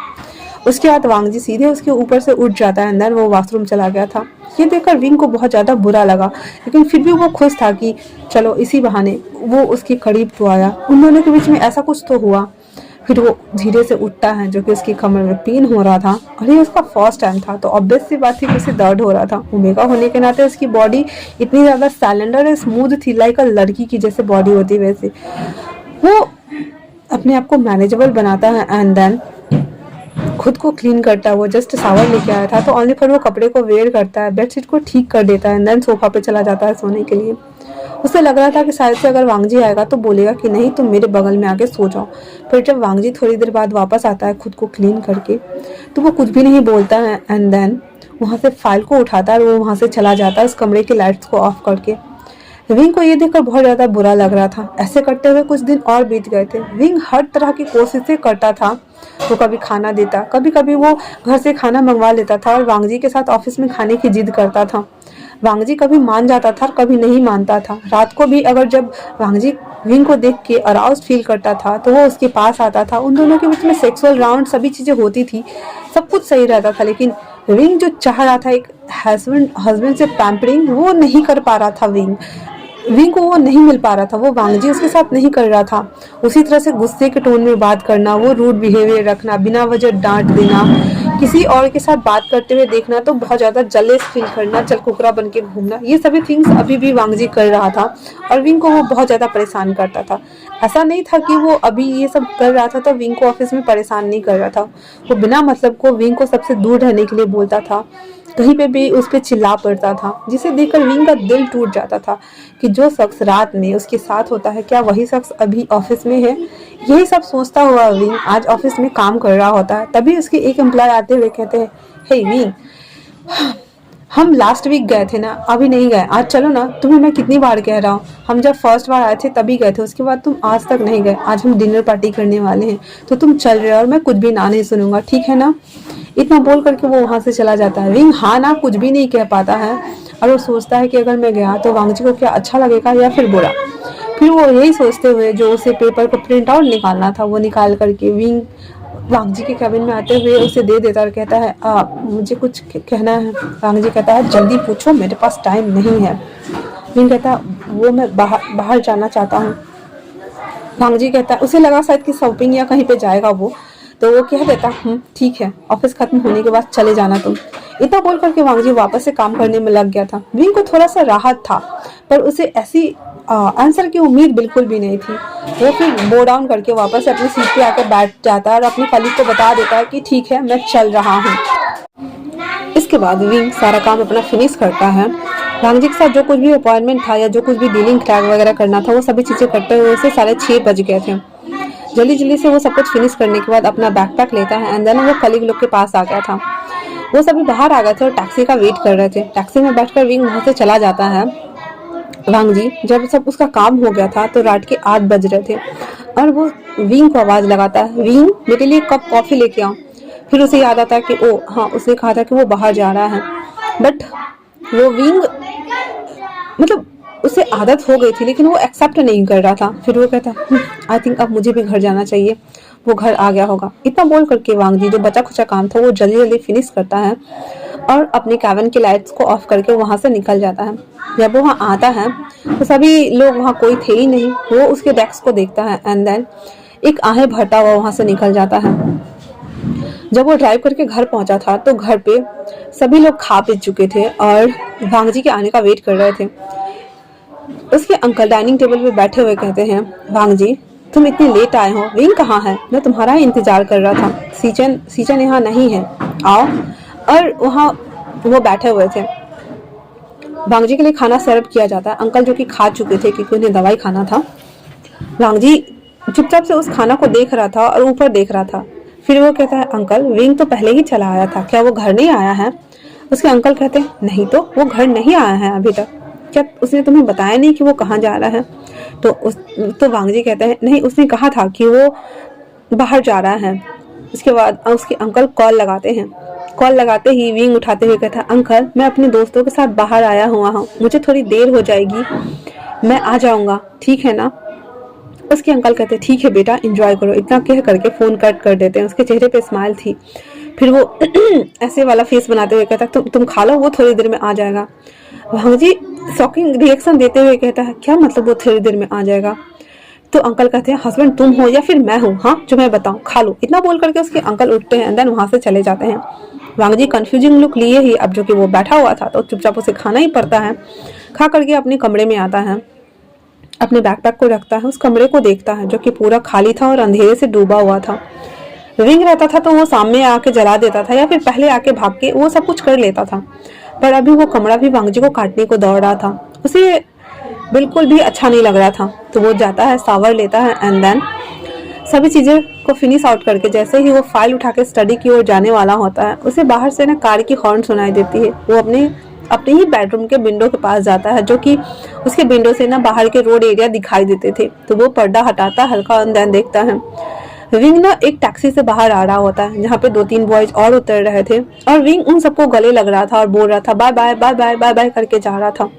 उसके बाद वांगजी सीधे उसके ऊपर से उठ जाता है, अंदर वो वॉशरूम चला गया था। ये देखकर विंग को बहुत ज़्यादा बुरा लगा, लेकिन फिर भी वो खुश था कि चलो इसी बहाने वो उसके करीब तो आया, उन दोनों के बीच में ऐसा कुछ तो हुआ। फिर वो धीरे से उठता है, जो कि उसकी कमर में पेन हो रहा था और ये उसका फर्स्ट टाइम था, तो ऑब्वियस सी बात थी कि उसे दर्द हो रहा था। ओमेगा होने के नाते उसकी बॉडी इतनी ज़्यादा सैलेंडर और स्मूथ थी, लाइक अ लड़की की जैसे बॉडी होती है वैसे। वो अपने आप को मैनेजेबल बनाता है एंड देन खुद को क्लीन करता है। वो जस्ट शावर लेके आया था, तो ओनली फिर वो कपड़े को वेयर करता है, बेडशीट को ठीक कर देता है, देन सोफा पे चला जाता है सोने के लिए। उसे लग रहा था कि शायद से अगर वांगजी आएगा तो बोलेगा कि नहीं तुम मेरे बगल में आके सो जाओ। फिर जब वांगजी थोड़ी देर बाद वापस आता है खुद को क्लीन करके, तो वो कुछ भी नहीं बोलता है एंड देन वहाँ से फाइल को उठाता है और वो वहाँ से चला जाता है उस कमरे की लाइट्स को ऑफ करके। विंग को ये देखकर बहुत ज़्यादा बुरा लग रहा था। ऐसे करते हुए कुछ दिन और बीत गए थे। विंग हर तरह की कोशिशें करता था। वो कभी खाना देता, कभी कभी वो घर से खाना मंगवा लेता था और वांगजी के साथ ऑफिस में खाने की जिद करता था। वांगजी कभी मान जाता था और कभी नहीं मानता था। रात को भी अगर जब वांगजी विंग को देख के अराउज्ड फील करता था तो वो उसके पास आता था। उन दोनों के बीच में सेक्सुअल राउंड सभी चीज़ें होती थी, सब कुछ सही रहता था। लेकिन विंग जो चाह रहा था एक हस्बैंड से पैम्परिंग, वो नहीं कर पा रहा था। विंग को वो नहीं मिल पा रहा था, वो वांगजी उसके साथ नहीं कर रहा था। उसी तरह से गुस्से के टोन में बात करना, वो रूड बिहेवियर रखना, बिना वजह डांट देना, किसी और के साथ बात करते हुए देखना तो बहुत ज़्यादा जलेस फील करना, चलकुकरा बन के घूमना, ये सभी थिंग्स अभी भी वांगजी कर रहा था और विंग को वो बहुत ज़्यादा परेशान करता था। ऐसा नहीं था कि वो अभी ये सब कर रहा था तो विंग को ऑफिस में परेशान नहीं कर रहा था। वो बिना मतलब को विंग को सबसे दूर रहने के लिए बोलता था, कहीं पे भी उस पर चिल्ला पड़ता था, जिसे देखकर विंग का दिल टूट जाता था कि जो शख्स रात में उसके साथ होता है क्या वही शख्स अभी ऑफिस में है। यही सब सोचता हुआ विंग आज ऑफिस में काम कर रहा होता है। तभी उसके एक एम्प्लॉय आते हुए कहते हैं, हे विंग, हम लास्ट वीक गए थे ना, अभी नहीं गए, आज चलो ना। तुम्हें मैं कितनी बार कह रहा हूँ, हम जब फर्स्ट बार आए थे तभी गए थे, उसके बाद तुम आज तक नहीं गए। आज हम डिनर पार्टी करने वाले हैं तो तुम चल रहे हो और मैं कुछ भी ना नहीं सुनूंगा, ठीक है ना। इतना बोल करके वो वहां से चला जाता है। विंग हाँ ना कुछ भी नहीं कह पाता है और वो सोचता है कि अगर मैं गया तो वांगजी को क्या अच्छा लगेगा या फिर बुरा। फिर वो यही सोचते हुए जो उसे पेपर को प्रिंट आउट निकालना था वो निकाल करके विंग वांगजी के कैबिन में आते हुए उसे दे देता और कहता है, मुझे कुछ कहना है। वांगजी कहता है, जल्दी पूछो, मेरे पास टाइम नहीं है। विंग कहता है, वो मैं बाहर जाना चाहता हूँ। वांगजी कहता है, उसे लगा शायद कि शॉपिंग या कहीं पे जाएगा वो, तो वो कह देता, ठीक है, ऑफिस खत्म होने के बाद चले जाना तुम। इतना बोल करके वांगजी वापस से काम करने में लग गया था। विंग को थोड़ा सा राहत था पर उसे ऐसी आंसर की उम्मीद बिल्कुल भी नहीं थी। वो फिर बो डाउन करके वापस अपनी सीट पे आकर बैठ जाता है और अपने कलीग को बता देता है कि ठीक है, मैं चल रहा हूँ। इसके बाद विंग सारा काम अपना फिनिश करता है। वांगजी के साथ जो कुछ भी अपॉइंटमेंट था या जो कुछ भी डीलिंग टैग वगैरह करना था वो सभी चीज़ें करते हुए उसे 6:30 बज गए थे। जल्दी जल्दी से वो सब कुछ फिनिश करने के बाद अपना बैकपैक लेता है एंड देन वो कलीग लोग के पास आ गया था। वो सभी बाहर आ गए थे और टैक्सी का वेट कर रहे थे। टैक्सी में बैठकर विंग वहां से चला जाता है। वांगजी जब सब उसका काम हो गया था तो रात के 8 बज रहे थे और वो विंग को आवाज लगाता है, विंग मेरे लिए कप कॉफी लेके आओ। फिर उसे याद आता है कि ओ हाँ, उसने कहा था कि वो बाहर जा रहा है, बट वो विंग मतलब उसे आदत हो गई थी लेकिन वो एक्सेप्ट नहीं कर रहा था। फिर वो कहता आई थिंक अब मुझे भी घर जाना चाहिए, वो घर आ गया होगा। इतना बोल करके वांगजी जो बचा खुचा काम था वो जल्दी जल्दी फिनिश करता है और अपने कैबिन की लाइट्स को ऑफ करके वहां से निकल जाता है। जब वो वहां आता है तो सभी लोग वहां कोई थे ही नहीं। वो उसके डेस्क को देखता है एंड देन एक आहें भरता हुआ वहां से निकल जाता है। जब वो ड्राइव करके घर पहुंचा था तो घर पे सभी लोग खा पी चुके थे और वांगजी के आने का वेट कर रहे थे। उसके अंकल डाइनिंग टेबल पे बैठे हुए कहते हैं, वांगजी तुम इतने लेट आए हो, विंग कहाँ है? मैं तुम्हारा ही इंतजार कर रहा था। सीचन यहाँ नहीं है, आओ। और वहाँ वो बैठे हुए थे। वांगजी के लिए खाना सर्व किया जाता है। अंकल जो कि खा चुके थे क्योंकि उन्हें दवाई खाना था। वांगजी चुपचाप से उस खाना को देख रहा था और ऊपर देख रहा था। फिर वो कहता है, अंकल विंग तो पहले ही चला आया था, क्या वो घर नहीं आया है? उसके अंकल कहते हैं, नहीं तो वो घर नहीं आया है अभी तक। क्या उसने तुम्हें बताया नहीं कि वो कहाँ जा रहा है? तो वांगजी कहते हैं, नहीं, उसने कहा था कि वो बाहर जा रहा है। उसके बाद उसके अंकल कॉल लगाते हैं। कॉल लगाते ही विंग उठाते हुए कहता है, अंकल मैं अपने दोस्तों के साथ बाहर आया हुआ हूँ, मुझे थोड़ी देर हो जाएगी, मैं आ जाऊंगा, ठीक है ना? उसके अंकल कहते हैं, ठीक है बेटा, एंजॉय करो। इतना कह करके फोन कट कर देते हैं। उसके चेहरे पे स्माइल थी। फिर वो ऐसे वाला फेस बनाते हुए कहता है, तुम खा लो, वो थोड़ी देर में आ जाएगा। वांगजी शॉकिंग रिएक्शन देते हुए कहता है, क्या मतलब वो थोड़ी देर में आ जाएगा? तो अंकल कहते हैं, हस्बैंड तुम हो या फिर मैं हूँ, हाँ जो मैं बताऊँ, खा लो। इतना बोल करके उसके अंकल उठते हैं, देन वहां से चले जाते हैं। वांगजी कंफ्यूजिंग लुक लिए ही अब जो कि वो बैठा हुआ था तो चुपचाप उसे खाना ही पड़ता है। खा करके अपने कमरे में आता है, अपने बैकपैक को रखता है, उस कमरे को देखता है जो कि पूरा खाली था और अंधेरे से डूबा हुआ था। विंग रहता था तो वो सामने आके जला देता था या फिर पहले आके भाग के वो सब कुछ कर लेता था, पर अभी वो कमरा भी वांगजी को काटने को दौड़ रहा था। उसे बिल्कुल भी अच्छा नहीं लग रहा था। तो वो जाता है, शावर लेता है एंड देन सभी चीज़ें को फिनिश आउट करके जैसे ही वो फाइल उठा के स्टडी की ओर जाने वाला होता है, उसे बाहर से ना कार की हॉर्न सुनाई देती है। वो अपने ही बेडरूम के विंडो के पास जाता है जो कि उसके विंडो से ना बाहर के रोड एरिया दिखाई देते थे। तो वो पर्दा हटाता हल्का एंड देन देखता है विंग ना एक टैक्सी से बाहर आ रहा होता है जहाँ पे 2-3 बॉयज और उतर रहे थे और विंग उन सबको गले लग रहा था और बोल रहा था bye bye bye bye bye bye करके जा रहा था।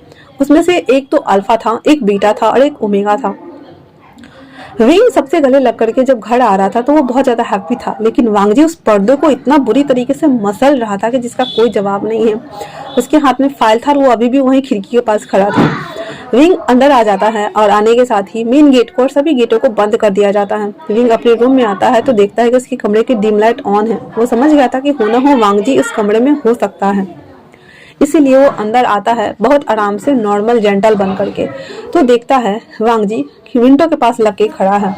उसमें से एक तो अल्फा था, एक बीटा था और एक ओमेगा था। विंग सबसे गले लग करके जब घर आ रहा था तो वो बहुत ज्यादा हैप्पी था, लेकिन वांग जी उस पर्दे को इतना बुरी तरीके से मसल रहा था कि जिसका कोई जवाब नहीं है। उसके हाथ में फाइल था और वो अभी भी वहीं खिड़की के पास खड़ा था। विंग अंदर आ जाता है और आने के साथ ही मेन गेट को और सभी गेटों को बंद कर दिया जाता है। विंग अपने रूम में आता है तो देखता है कि उसके कमरे की डिम लाइट ऑन है। वो समझ गया था कि हो न हो वांग जी इस कमरे में हो सकता है, इसीलिए वो अंदर आता है बहुत आराम से, नॉर्मल जेंटल बन करके। तो देखता है वांग जी विंडो के पास लग के खड़ा है।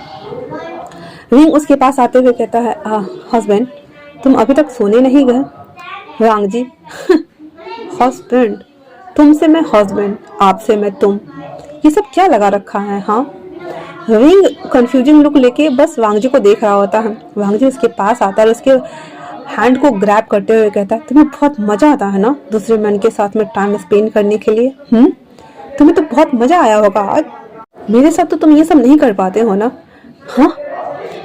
विंग उसके पास आते हुए कहता है, हस्बैंड तुम अभी तक सोने नहीं गए? वांग जी हस्बैंड, तुमसे मैं हस्बैंड, आपसे मैं तुम, ये सब क्या लगा रखा है? हाँ। विंग कंफ्यूजिंग लुक लेके बस वांग जी को देख रहा होता है। वांग जी उसके पास आता है और उसके हैंड को ग्रैब करते हुए कहता है, तुम्हें बहुत मजा आता है ना दूसरे मैन के साथ में टाइम स्पेंड करने के लिए? तुम्हें तो बहुत मजा आया होगा आज। मेरे साथ तो तुम ये सब नहीं कर पाते हो ना? हाँ,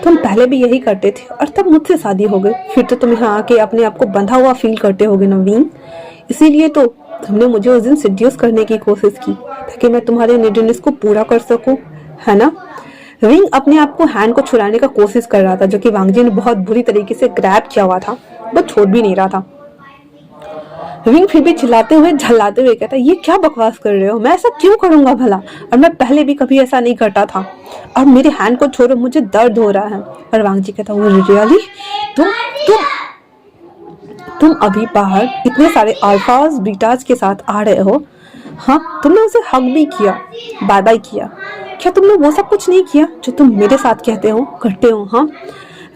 तुम पहले भी यही करते थे और तब मुझसे शादी हो गई, फिर तो तुम यहाँ आके अपने आप को बंधा हुआ फील करते होगे ना विंग। इसीलिए तो तुमने मुझे उस दिन सिड्यूस करने की कोशिश की ताकि मैं तुम्हारे नीडनेस को पूरा कर सकूं, है ना? विंग अपने आप को हैंड को छुड़ाने का कोशिश कर रहा था, जो कि वांग जी ने बहुत बुरी तरीके से ग्रैब किया हुआ था, वो छोड़ भी नहीं रहा था। विंग फिर भी चिल्लाते हुए झल्लाते हुए कहता है, ये क्या बकवास कर रहे हो? मैं ऐसा क्यों करूंगा भला? और मैं पहले भी कभी ऐसा नहीं करता था। और मेरे हैंड को छोड़ो, मुझे दर्द हो रहा है। और वांग जी कहता है, रियली? तुम तुम अभी बाहर इतने सारे अल्फाज बीटाज के साथ आ रहे हो? हाँ, तुमने उसे हग भी किया, बाय बाय किया। क्या तुमने वो सब कुछ नहीं किया जो तुम मेरे साथ कहते हो करते हो? हाँ।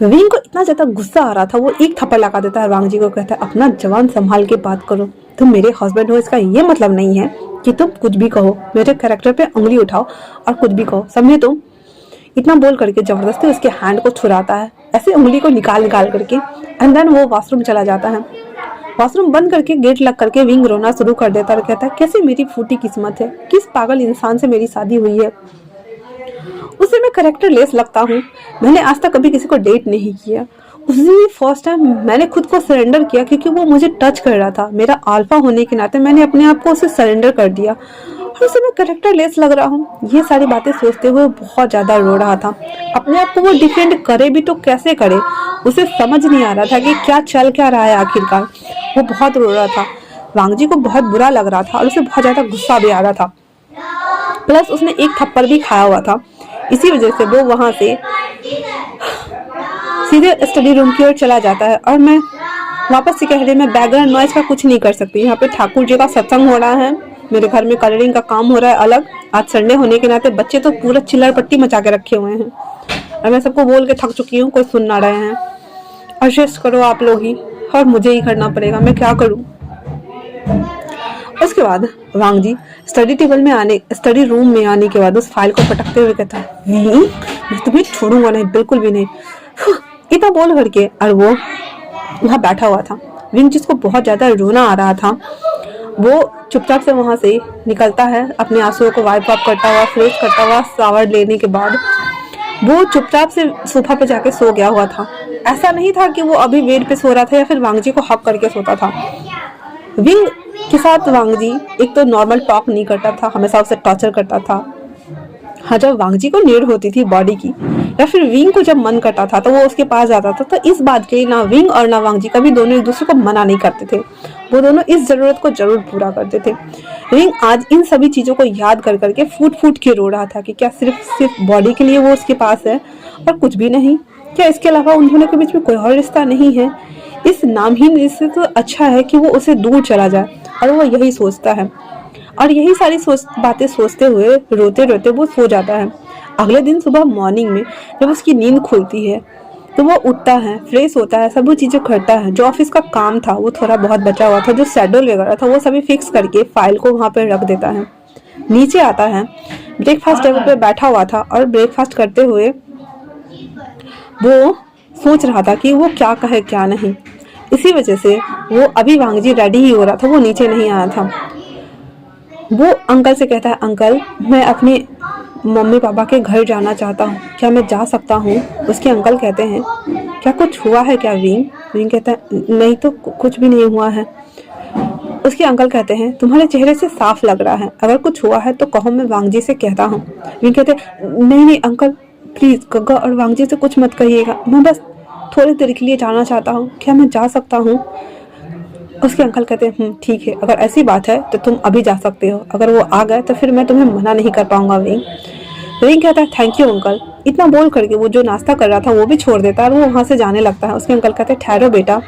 विंग को इतना ज्यादा गुस्सा आ रहा था, वो एक थप्पड़ लगा देता है वांग जी को, कहता है, अपना जवान संभाल के बात करो। तुम मेरे हस्बैंड हो, इसका ये मतलब नहीं है कि तुम कुछ भी कहो, मेरे कैरेक्टर पे उंगली उठाओ और कुछ भी कहो, समझे तुम? इतना बोल करके जबरदस्ती उसके हैंड को छुड़ाता है, ऐसे उंगली को निकाल निकाल करके। एंड देन वो वॉशरूम चला जाता है। वॉशरूम बंद करके गेट लग करके विंग रोना शुरू कर देता है और कहता है, कैसी मेरी फूटी किस्मत है, किस पागल इंसान से मेरी शादी हुई है। उससे मैं करेक्टर लेस लगता हूँ, मैंने आज तक कभी किसी को डेट नहीं किया। उस दिन भी फर्स्ट टाइम मैंने खुद को सरेंडर किया क्योंकि वो मुझे टच कर रहा था। मेरा अल्फा होने के नाते मैंने अपने आप को उसे सरेंडर कर दिया और उसे मैं करेक्टर लेस लग रहा हूँ। ये सारी बातें सोचते हुए बहुत ज्यादा रो रहा था। अपने आप को वो डिफेंड करे भी तो कैसे करे, उसे समझ नहीं आ रहा था कि क्या चल क्या रहा है आखिरकार। वो बहुत रो रहा था। वांग जी को बहुत बुरा लग रहा था और उसे बहुत ज्यादा गुस्सा भी आ रहा था। प्लस उसने एक थप्पड़ भी खाया हुआ था। इसी वजह से वो वहां से सीधे स्टडी रूम की ओर चला जाता है। और मैं वापस से कह रही, मैं बैकग्राउंड नॉइज का कुछ नहीं कर सकती। यहाँ पे ठाकुर जी का सत्संग हो रहा है, मेरे घर में कलरिंग का काम हो रहा है अलग। आज संडे होने के नाते बच्चे तो पूरा चिल्लर पट्टी मचा के रखे हुए हैं और मैं सबको बोल के थक चुकी हूँ, कोई सुन ना रहे हैं। एडजस्ट करो आप लोग ही, और मुझे ही करना पड़ेगा, मैं क्या करूँ। उसके बाद वांग जी स्टडी रूम में आने के बाद उस फाइल को पटकते हुए कहता है, नहीं मैं तुम्हें छोड़ूंगा नहीं, बिल्कुल भी नहीं। इतना बोल करके और वो वहाँ बैठा हुआ था। विंग जिसको बहुत ज्यादा रोना आ रहा था, वो चुपचाप से वहां से निकलता है, अपने आंसुओं को वाइप अप करता हुआ, फ्रेश करता हुआ। शावर लेने के बाद वो चुपचाप से सोफा पे जाके सो गया हुआ था। ऐसा नहीं था कि वो अभी बेड पे सो रहा था या फिर वांग जी को हक करके सोता था। विंग के साथ वांग जी एक तो नॉर्मल टॉक नहीं करता था, हमेशा उसे टॉर्चर करता था। हाँ, जब वांग जी को नीड होती थी बॉडी की या फिर विंग को जब मन करता था तो वो उसके पास जाता था। तो इस बात के लिए ना विंग और ना वांग जी कभी दोनों एक दूसरे को मना नहीं करते थे, वो दोनों इस जरूरत को जरूर पूरा करते थे। विंग आज इन सभी चीजों को याद कर करके फूट फूट के रो रहा था कि क्या सिर्फ बॉडी के लिए वो उसके पास है और कुछ भी नहीं? क्या इसके अलावा उन दोनों के बीच में कोई और रिश्ता नहीं है? इस नामहीन रिश्ते तो अच्छा है कि वो उसे दूर चला जाए। और वो यही सोचता है और यही सारी बातें सोचते हुए रोते रोते वो सो जाता है। अगले दिन सुबह मॉर्निंग में जब उसकी नींद खुलती है तो वो उठता है, फ्रेश होता है, सब वो चीजें करता है। जो ऑफिस का काम था वो थोड़ा बहुत बचा हुआ था, जो शेड्यूल वगैरह था वो सभी फिक्स करके फाइल को वहां पे रख देता है। नीचे आता है, ब्रेकफास्ट टेबल पे बैठा हुआ था और ब्रेकफास्ट करते हुए वो सोच रहा था कि वो क्या कहे क्या नहीं। इसी वजह से वो अभी वांग जी रेडी ही हो रहा था, वो नीचे नहीं आया था। वो अंकल से कहता है, अंकल मैं अपने मम्मी पापा के घर जाना चाहता हूँ, क्या मैं जा सकता हूँ? उसके अंकल कहते हैं, क्या कुछ हुआ है क्या विंग? विंग कहता है, नहीं तो कुछ भी नहीं हुआ है। उसके अंकल कहते हैं, तुम्हारे चेहरे से साफ लग रहा है, अगर कुछ हुआ है तो कहो, मैं वांग जी से कहता हूँ। विंग कहते हैं, नहीं नहीं अंकल, प्लीज़ गग्गा और वांगजी से कुछ मत कहिएगा, मैं बस थोड़ी देर के लिए जाना चाहता हूँ, क्या मैं जा सकता हूँ? उसके अंकल कहते हैं ठीक है, अगर ऐसी बात है तो तुम अभी जा सकते हो, अगर वो आ गए तो फिर मैं तुम्हें मना नहीं कर पाऊंगा। विंग कहता है थैंक यू अंकल। इतना बोल करके वो जो नाश्ता कर रहा था वो भी छोड़ देता है और वो वहाँ से जाने लगता है। उसके अंकल कहते हैं ठहरो बेटा।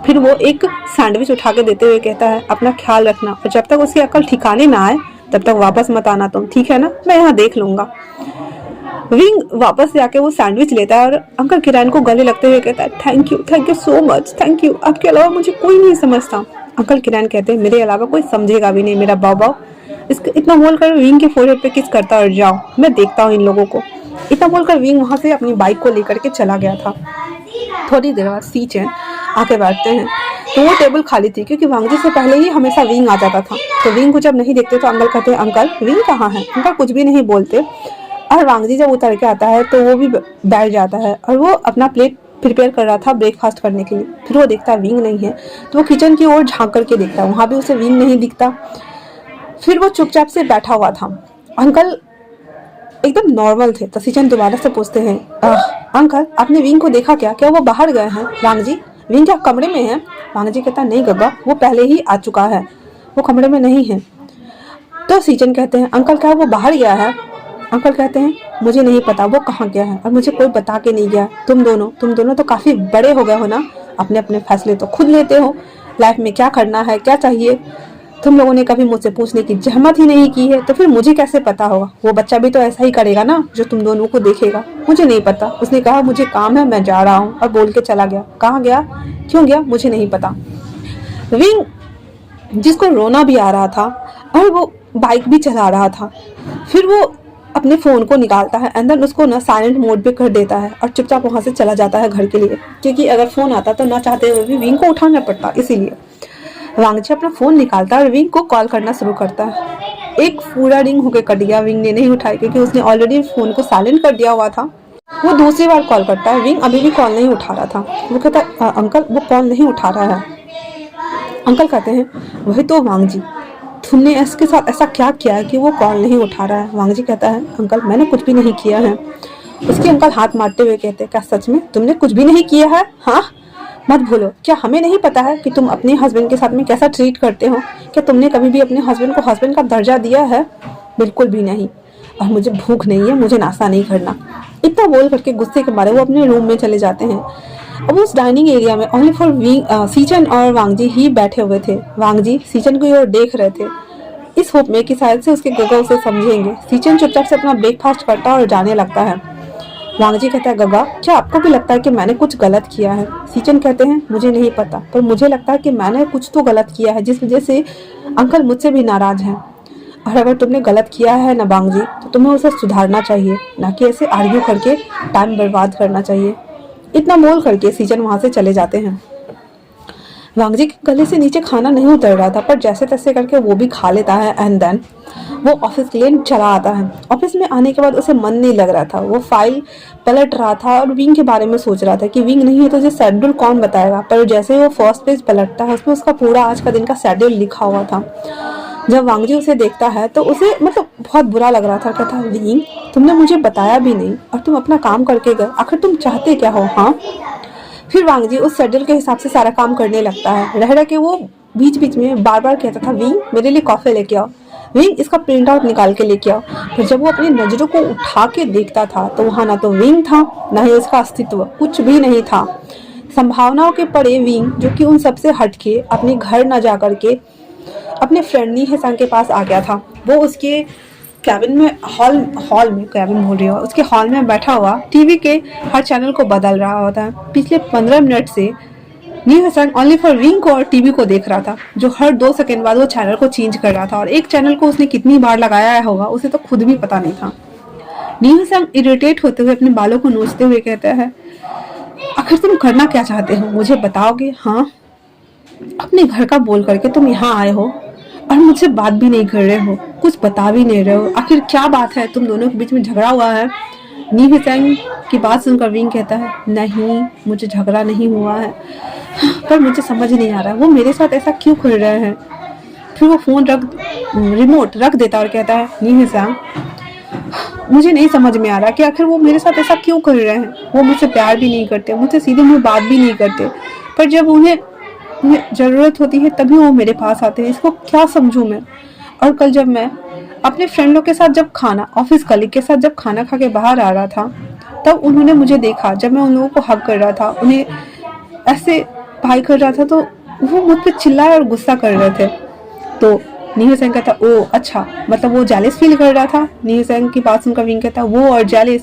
फिर वो एक सैंडविच उठा के देते हुए कहता है अपना ख्याल रखना और जब तक उसकी अकल ठिकाने ना आए तब तक वापस मत आना तुम, ठीक है ना? मैं यहाँ देख लूंगा। विंग वापस जाके वो सैंडविच लेता है और अंकल किरण को गले लगते हुए कहता है thank you so much, thank you, आपके अलावा मुझे कोई नहीं समझता। अंकल किरण कहते हैं मेरे अलावा कोई समझेगा भी नहीं मेरा बाबा। इसका इतना बोलकर विंग के फोrehead पे किस करता और जाओ मैं देखता हूँ इन लोगों को। इतना बोलकर विंग वहां से अपनी बाइक को लेकर के चला गया था। थोड़ी देर बाद सी चैन आके बैठते हैं तो वो टेबल खाली थी क्योंकि वांगजी से पहले ही हमेशा विंग आ जाता था। तो विंग को जब नहीं देखते तो अंकल कहते हैं अंकल विंग कहाँ है? अंकल कुछ भी नहीं बोलते और वांगजी जब उतर के आता है तो वो भी बैठ जाता है और वो अपना प्लेट प्रिपेयर कर रहा था ब्रेकफास्ट करने के लिए। फिर वो देखता है विंग नहीं है तो वो किचन की ओर झांक करके देखता है, वहां भी उसे विंग नहीं दिखता। फिर वो चुपचाप से बैठा हुआ था। अंकल एकदम नॉर्मल थे तो सिचन दोबारा से पूछते हैं अंकल आपने विंग को देखा क्या वो बाहर गए हैं? वांगजी विंग क्या कमरे में है? वांगजी कहता नहीं गग्गा वो पहले ही आ चुका है, वो कमरे में नहीं है। तो सिचन कहते हैं अंकल क्या वो बाहर गया है? अंकल कहते हैं मुझे नहीं पता वो कहाँ गया है और मुझे कोई बता के नहीं गया। तुम दोनों तो काफी बड़े हो गए हो ना, अपने अपने फैसले तो खुद लेते हो, लाइफ में क्या करना है क्या चाहिए। तुम लोगों ने कभी मुझसे पूछने की जहमत ही नहीं की है तो फिर मुझे कैसे पता होगा? वो बच्चा भी तो ऐसा ही करेगा ना जो तुम दोनों को देखेगा। मुझे नहीं पता। उसने कहा मुझे काम है मैं जा रहा हूँ और बोल के चला गया। कहाँ गया क्यों गया मुझे नहीं पता। विंग जिसको रोना भी आ रहा था और वो बाइक भी चला रहा था, फिर वो अपने फोन को निकालता है एंड देन उसको ना साइलेंट मोड पे कर देता है और चुपचाप वहां से चला जाता है घर के लिए, क्योंकि अगर फोन आता तो ना चाहते हुए भी विंग को उठाना पड़ता। इसीलिए वांगजी अपना फोन निकालता है और विंग को कॉल करना शुरू करता है। एक पूरा रिंग होकर कट गया, विंग ने नहीं उठाई क्योंकि उसने ऑलरेडी फोन को साइलेंट कर दिया हुआ था। वो दूसरी बार कॉल करता है, विंग अभी भी कॉल नहीं उठा रहा था। वो कहता है अंकल वो कॉल नहीं उठा रहा है। अंकल कहते हैं वही तो वांगजी, तुमने इसके साथ ऐसा क्या किया है कि वो कॉल नहीं उठा रहा है? वांगजी कहता है अंकल मैंने कुछ भी नहीं किया है। उसके अंकल हाथ मारते हुए कहते हैं क्या सच में तुमने कुछ भी नहीं किया है? हाँ मत भूलो, क्या हमें नहीं पता है कि तुम अपने हस्बैंड के साथ में कैसा ट्रीट करते हो? क्या तुमने कभी भी अपने हस्बैंड को हस्बैंड का दर्जा दिया है? बिल्कुल भी नहीं। और मुझे भूख नहीं है, मुझे नाश्ता नहीं करना। इतना बोल करके गुस्से के मारे वो अपने रूम में चले जाते हैं। अब उस डाइनिंग एरिया में ओनली फॉर सीचन और वांगजी ही बैठे हुए थे। वांगजी सीचन की ओर देख रहे थे इस होप में कि शायद से उसके गग्गा उसे समझेंगे। सीचन चुपचाप से अपना ब्रेकफास्ट करता और जाने लगता है। वांगजी कहता है गग्गा क्या आपको भी लगता है कि मैंने कुछ गलत किया है? सीचन कहते हैं मुझे नहीं पता पर मुझे लगता है कि मैंने कुछ तो गलत किया है जिस वजह से अंकल मुझसे भी नाराज हैं। और अगर तुमने गलत किया है ना वांगजी तो तुम्हें उसे सुधारना चाहिए, ना कि ऐसे आर्ग्यू करके टाइम बर्बाद करना चाहिए। इतना बोल करके सीचन वहां से चले जाते हैं। वांगजी के गले से नीचे खाना नहीं उतर रहा था पर जैसे तैसे करके वो भी खा लेता है एंड देन वो ऑफिस के लिए चला आता है। ऑफिस में आने के बाद उसे मन नहीं लग रहा था, वो फाइल पलट रहा था और विंग के बारे में सोच रहा था कि विंग नहीं है तो उसे शेड्यूल कौन बताएगा। पर जैसे वो फर्स्ट पेज पलटता है उसमें उसका पूरा आज का दिन का शेड्यूल लिखा हुआ था। जब वांगजी उसे देखता है तो उसे मतलब बहुत बुरा लग रहा था। कहता है विंग तुमने मुझे बताया भी नहीं और तुम अपना काम करके गए, आखिर तुम चाहते क्या हो? हाँ। फिर वांगजी उस शेड्यूल के हिसाब से सारा काम करने लगता है। रह के वो बीच बीच में बार बार कहता था विंग मेरे लिए कॉफी लेके आओ, विंग इसका प्रिंट आउट निकाल के लेके आओ। फिर जब वो अपनी नजरों को उठा के देखता था तो वहां ना तो विंग था ना ही उसका अस्तित्व, कुछ भी नहीं था। संभावनाओं के परे विंग जो कि उन सबसे हटके अपने घर न जा करके अपने फ्रेंड नी हेसंग के पास आ गया था। वो उसके कैबिन में हॉल में कैबिन बोल रही हो उसके हॉल में बैठा हुआ टीवी के हर चैनल को बदल रहा होता है। पिछले 15 मिनट से नी हेसंग ओनली फॉर विंग को और टीवी को देख रहा था, जो हर 2 सेकंड बाद वो चैनल को चेंज कर रहा था और एक चैनल को उसने कितनी बार लगाया होगा उसे तो खुद भी पता नहीं था। नी हेसंग इरिटेट होते हुए अपने बालों को नोचते हुए कहता है आखिर तुम करना क्या चाहते हो मुझे बताओगे? हाँ अपने घर का बोल करके तुम यहाँ आए हो और मुझसे बात भी नहीं कर रहे हो, कुछ बता भी नहीं रहे हो, आखिर क्या बात है? तुम दोनों के बीच में झगड़ा हुआ है? नी हेसंग की बात सुनकर विंग कहता है नहीं मुझे झगड़ा नहीं हुआ है, पर मुझे समझ नहीं आ रहा वो मेरे साथ ऐसा क्यों कर रहे हैं। फिर वो फोन रिमोट रख देता और कहता है नी हेसंग मुझे नहीं समझ में आ रहा कि आखिर वो मेरे साथ ऐसा क्यों कर रहे हैं। वो मुझसे प्यार भी नहीं करते, मुझसे सीधे मुंह बात भी नहीं करते, पर जब उन्हें ज़रूरत होती है तभी वो मेरे पास आते हैं। इसको क्या समझूं मैं। और कल जब मैं अपने फ्रेंडों के साथ जब खाना, ऑफिस कलीग के साथ जब खाना खा के बाहर आ रहा था, तब उन्होंने मुझे देखा जब मैं उन लोगों को हग कर रहा था, उन्हें ऐसे भाई कर रहा था, तो वो मुझ पर चिल्लाए और गुस्सा कर रहे थे। तो नीहू सेन कहता, ओ अच्छा, मतलब वो जेलिस फील कर रहा था। नीहू सेन की बात सुनकर विंग कहता, वो और जेलिस,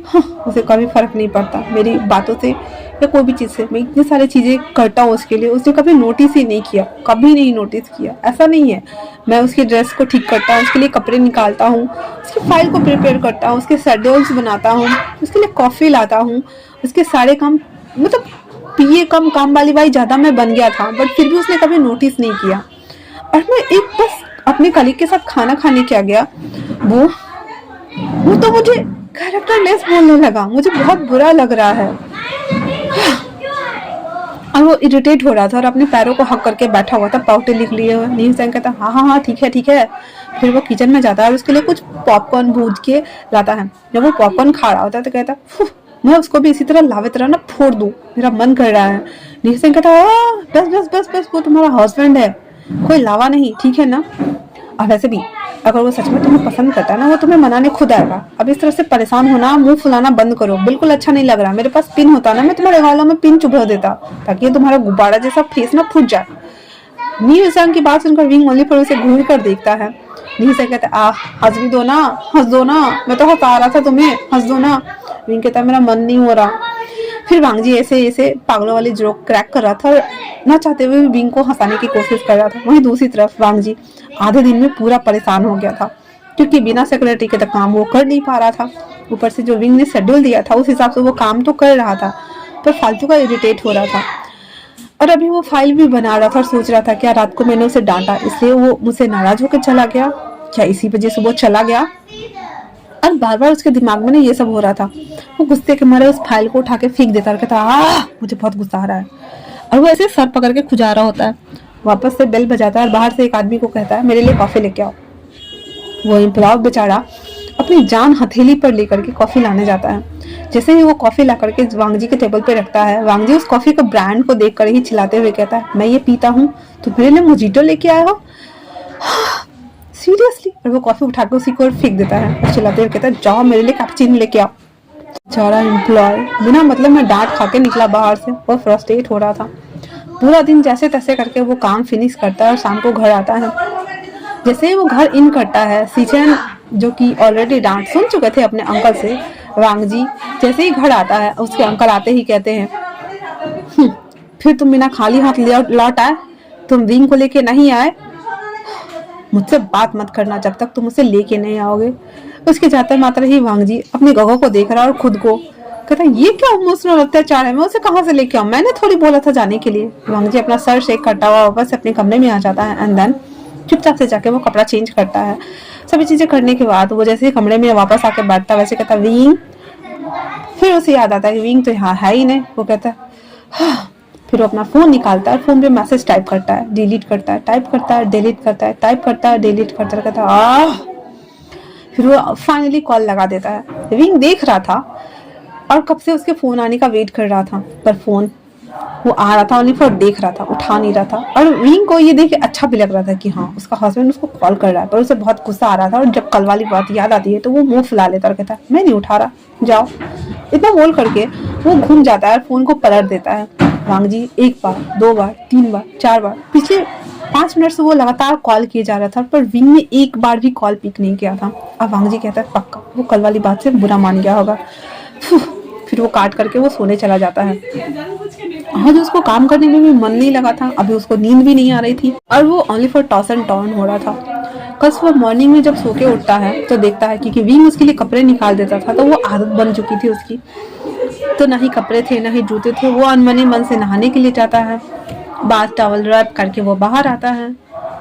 हाँ, उसे कभी फर्क नहीं पड़ता मेरी बातों से या कोई भी चीज़ से। मैं इतनी सारी चीज़ें करता हूँ उसके लिए, उसने कभी नोटिस ही नहीं किया, कभी नहीं नोटिस किया। ऐसा नहीं है, मैं उसकी ड्रेस को ठीक करता हूँ, उसके लिए कपड़े निकालता हूँ, उसकी फाइल को प्रिपेयर करता हूँ, उसके शेड्यूल्स बनाता हूँ, उसके लिए कॉफ़ी लाता हूँ, उसके सारे काम, मतलब पीए कम काम वाली बाई ज़्यादा मैं बन गया था, बट फिर भी उसने कभी नोटिस नहीं किया। और मैं एक बस अपने कलीग के साथ खाना खाने क्या गया, वो तो मुझे कैरेक्टरलेस बोलने लगा। मुझे बहुत बुरा लग रहा है और वो इरिटेट हो रहा था और अपने पैरों को हक करके बैठा हुआ था, पाउटे लिख लिए हुए। नीम सेन कहता, हाँ हाँ हाँ ठीक है ठीक है। फिर वो किचन में जाता है और उसके लिए कुछ पॉपकॉर्न भूज के लाता है। जब वो पॉपकॉर्न खा रहा होता है तो कहता, मैं उसको भी इसी तरह लावे तरह ना फोड़ दूं, मेरा मन कर रहा है। नीम सेन कहता, बस बस बस बस, वो तुम्हारा हस्बैंड है, कोई लावा नहीं, ठीक है ना। और वैसे भी अगर वो सच में तुम्हें पसंद करता है ना, वो तुम्हें मनाने खुद आएगा। अब इस तरह से परेशान होना, मुंह फुलाना बंद करो, बिल्कुल अच्छा नहीं लग रहा। मेरे पास पिन होता ना, मैं तुम्हारे गालों में पिन चुभा देता ताकि ये तुम्हारा गुब्बारा जैसा फेस ना फूट जाए। नी इंसान की बात सुनकर विंग ओनली पर उसे घूर कर देखता है। नी से कहता है, हंस भी दो ना, हंस दो ना, मैं तो हंसा रहा था तुम्हें, हंस दो ना। विंग कहता है, मेरा मन नहीं हो रहा। फिर वांगजी ऐसे ऐसे पागलों वाली जोक क्रैक कर रहा था और ना चाहते हुए विंग को हंसाने की कोशिश कर रहा था। वहीं दूसरी तरफ वांगजी आधे दिन में पूरा परेशान हो गया था, क्योंकि बिना सेक्रेटरी के तो काम वो कर नहीं पा रहा था। ऊपर से जो विंग ने शेड्यूल दिया था उस हिसाब से वो काम तो कर रहा था, पर फालतू का इरिटेट हो रहा था। और अभी वो फाइल भी बना रहा था और सोच रहा था क्या रात को मैंने उसे डांटा इसलिए वो मुझसे नाराज होकर चला गया, क्या इसी वजह से वो चला गया। और बार बार उसके दिमाग में ना ये सब हो रहा था। वो गुस्से के मारे उस फाइल को उठा के फेंक देता और कहता, मुझे बहुत गुस्सा आ रहा है। और वो ऐसे सर पकड़ के खुजा रहा होता है। वापस से बेल बजाता है और बाहर से एक आदमी को कहता है, मेरे लिए कॉफी लेके आओ। वो एम्प्लॉय बेचारा अपनी जान हथेली पर लेकर के कॉफी लाने जाता है। जैसे ही वो कॉफी ला करके वांगजी के टेबल पे रखता है, वांगजी उस कॉफी के ब्रांड को देख कर ही चिल्लाते हुए कहता है, मैं ये पीता हूँ, तो मेरे लिए मोजिटो लेके आया हो, सीरियसली। और वो कॉफी उठा के उसी को फेंक देता है और चिल्लाते हुए कहता है, जाओ मेरे लिए कैपुचिनो लेके आओ। बेचारा एम्प्लॉय बिना मतलब में डांट खा के निकला बाहर से। वो फ्रस्ट्रेट हो रहा था। पूरा दिन जैसे तैसे करके वो काम फिनिश करता है और शाम को घर आता है। जैसे ही वो घर इन करता है, सीचन जो कि ऑलरेडी डांट सुन चुके थे अपने अंकल से, वांगजी जैसे ही घर आता है, उसके अंकल आते ही कहते हैं, फिर तुम बिना खाली हाथ लौट आए, तुम विंग को लेके नहीं आए, मुझसे बात मत करना जब तक तुम उसे लेके नहीं आओगे। उसके जाते मात्र ही वांगजी अपने गगो को देख रहा और खुद को कहता, ये क्या इमोशनल अत्याचार है, मैं उसे कहाँ से लेके आऊं, मैंने थोड़ी बोला था जाने के लिए। वांगजी अपना सर शेक करता हुआ वापस अपने कमरे में आ जाता है एंड देन चुपचाप से जाके वो कपड़ा चेंज करता है। सभी चीजें करने के बाद वो जैसे ही कमरे में वापस आके बैठता वैसे कहता, विंग। फिर उसे याद आता है कि विंग तो यहाँ है ही नहीं। वो कहता है, फिर वो अपना फोन निकालता है, फोन पे मैसेज टाइप करता है, डिलीट करता है, टाइप करता है, डिलीट करता है, टाइप करता है, डिलीट करता है, कहता है, फिर वो फाइनली कॉल लगा देता है। विंग देख रहा था और कब से उसके फोन आने का वेट कर रहा था, पर फोन वो आ रहा था, ओनली फॉर देख रहा था, उठा नहीं रहा था। और विंग को ये देख के अच्छा भी लग रहा था कि हाँ उसका हस्बैंड उसको कॉल कर रहा है, पर उसे बहुत गुस्सा आ रहा था। और जब कल वाली बात याद आती है तो वो मुंह फुला लेता और कहता है, मैं नहीं उठा रहा, जाओ। इतना बोल करके वो घूम जाता है और फोन को पलट देता है। वांगजी एक बार, दो बार, तीन बार, चार बार, पिछले 5 मिनट से वो लगातार कॉल किए जा रहा था, पर विंग ने एक बार भी कॉल पिक नहीं किया था। अब वांगजी कहता है, पक्का वो कल वाली बात से बुरा मान गया होगा। फिर वो काट करके वो सोने चला जाता है। आज उसको काम करने में भी मन नहीं लगा था, अभी उसको नींद भी नहीं आ रही थी और वो only for toss and turn हो रहा था। कल सुबह मॉर्निंग में जब सो के उठता है तो देखता है कि विंग उसके लिए कपड़े निकाल देता था, तो वो आदत बन चुकी थी उसकी। तो ना ही कपड़े थे ना ही जूते थे। वो अनमने मन से नहाने के लिए जाता है, बाथ टॉवल रब करके वो बाहर आता है।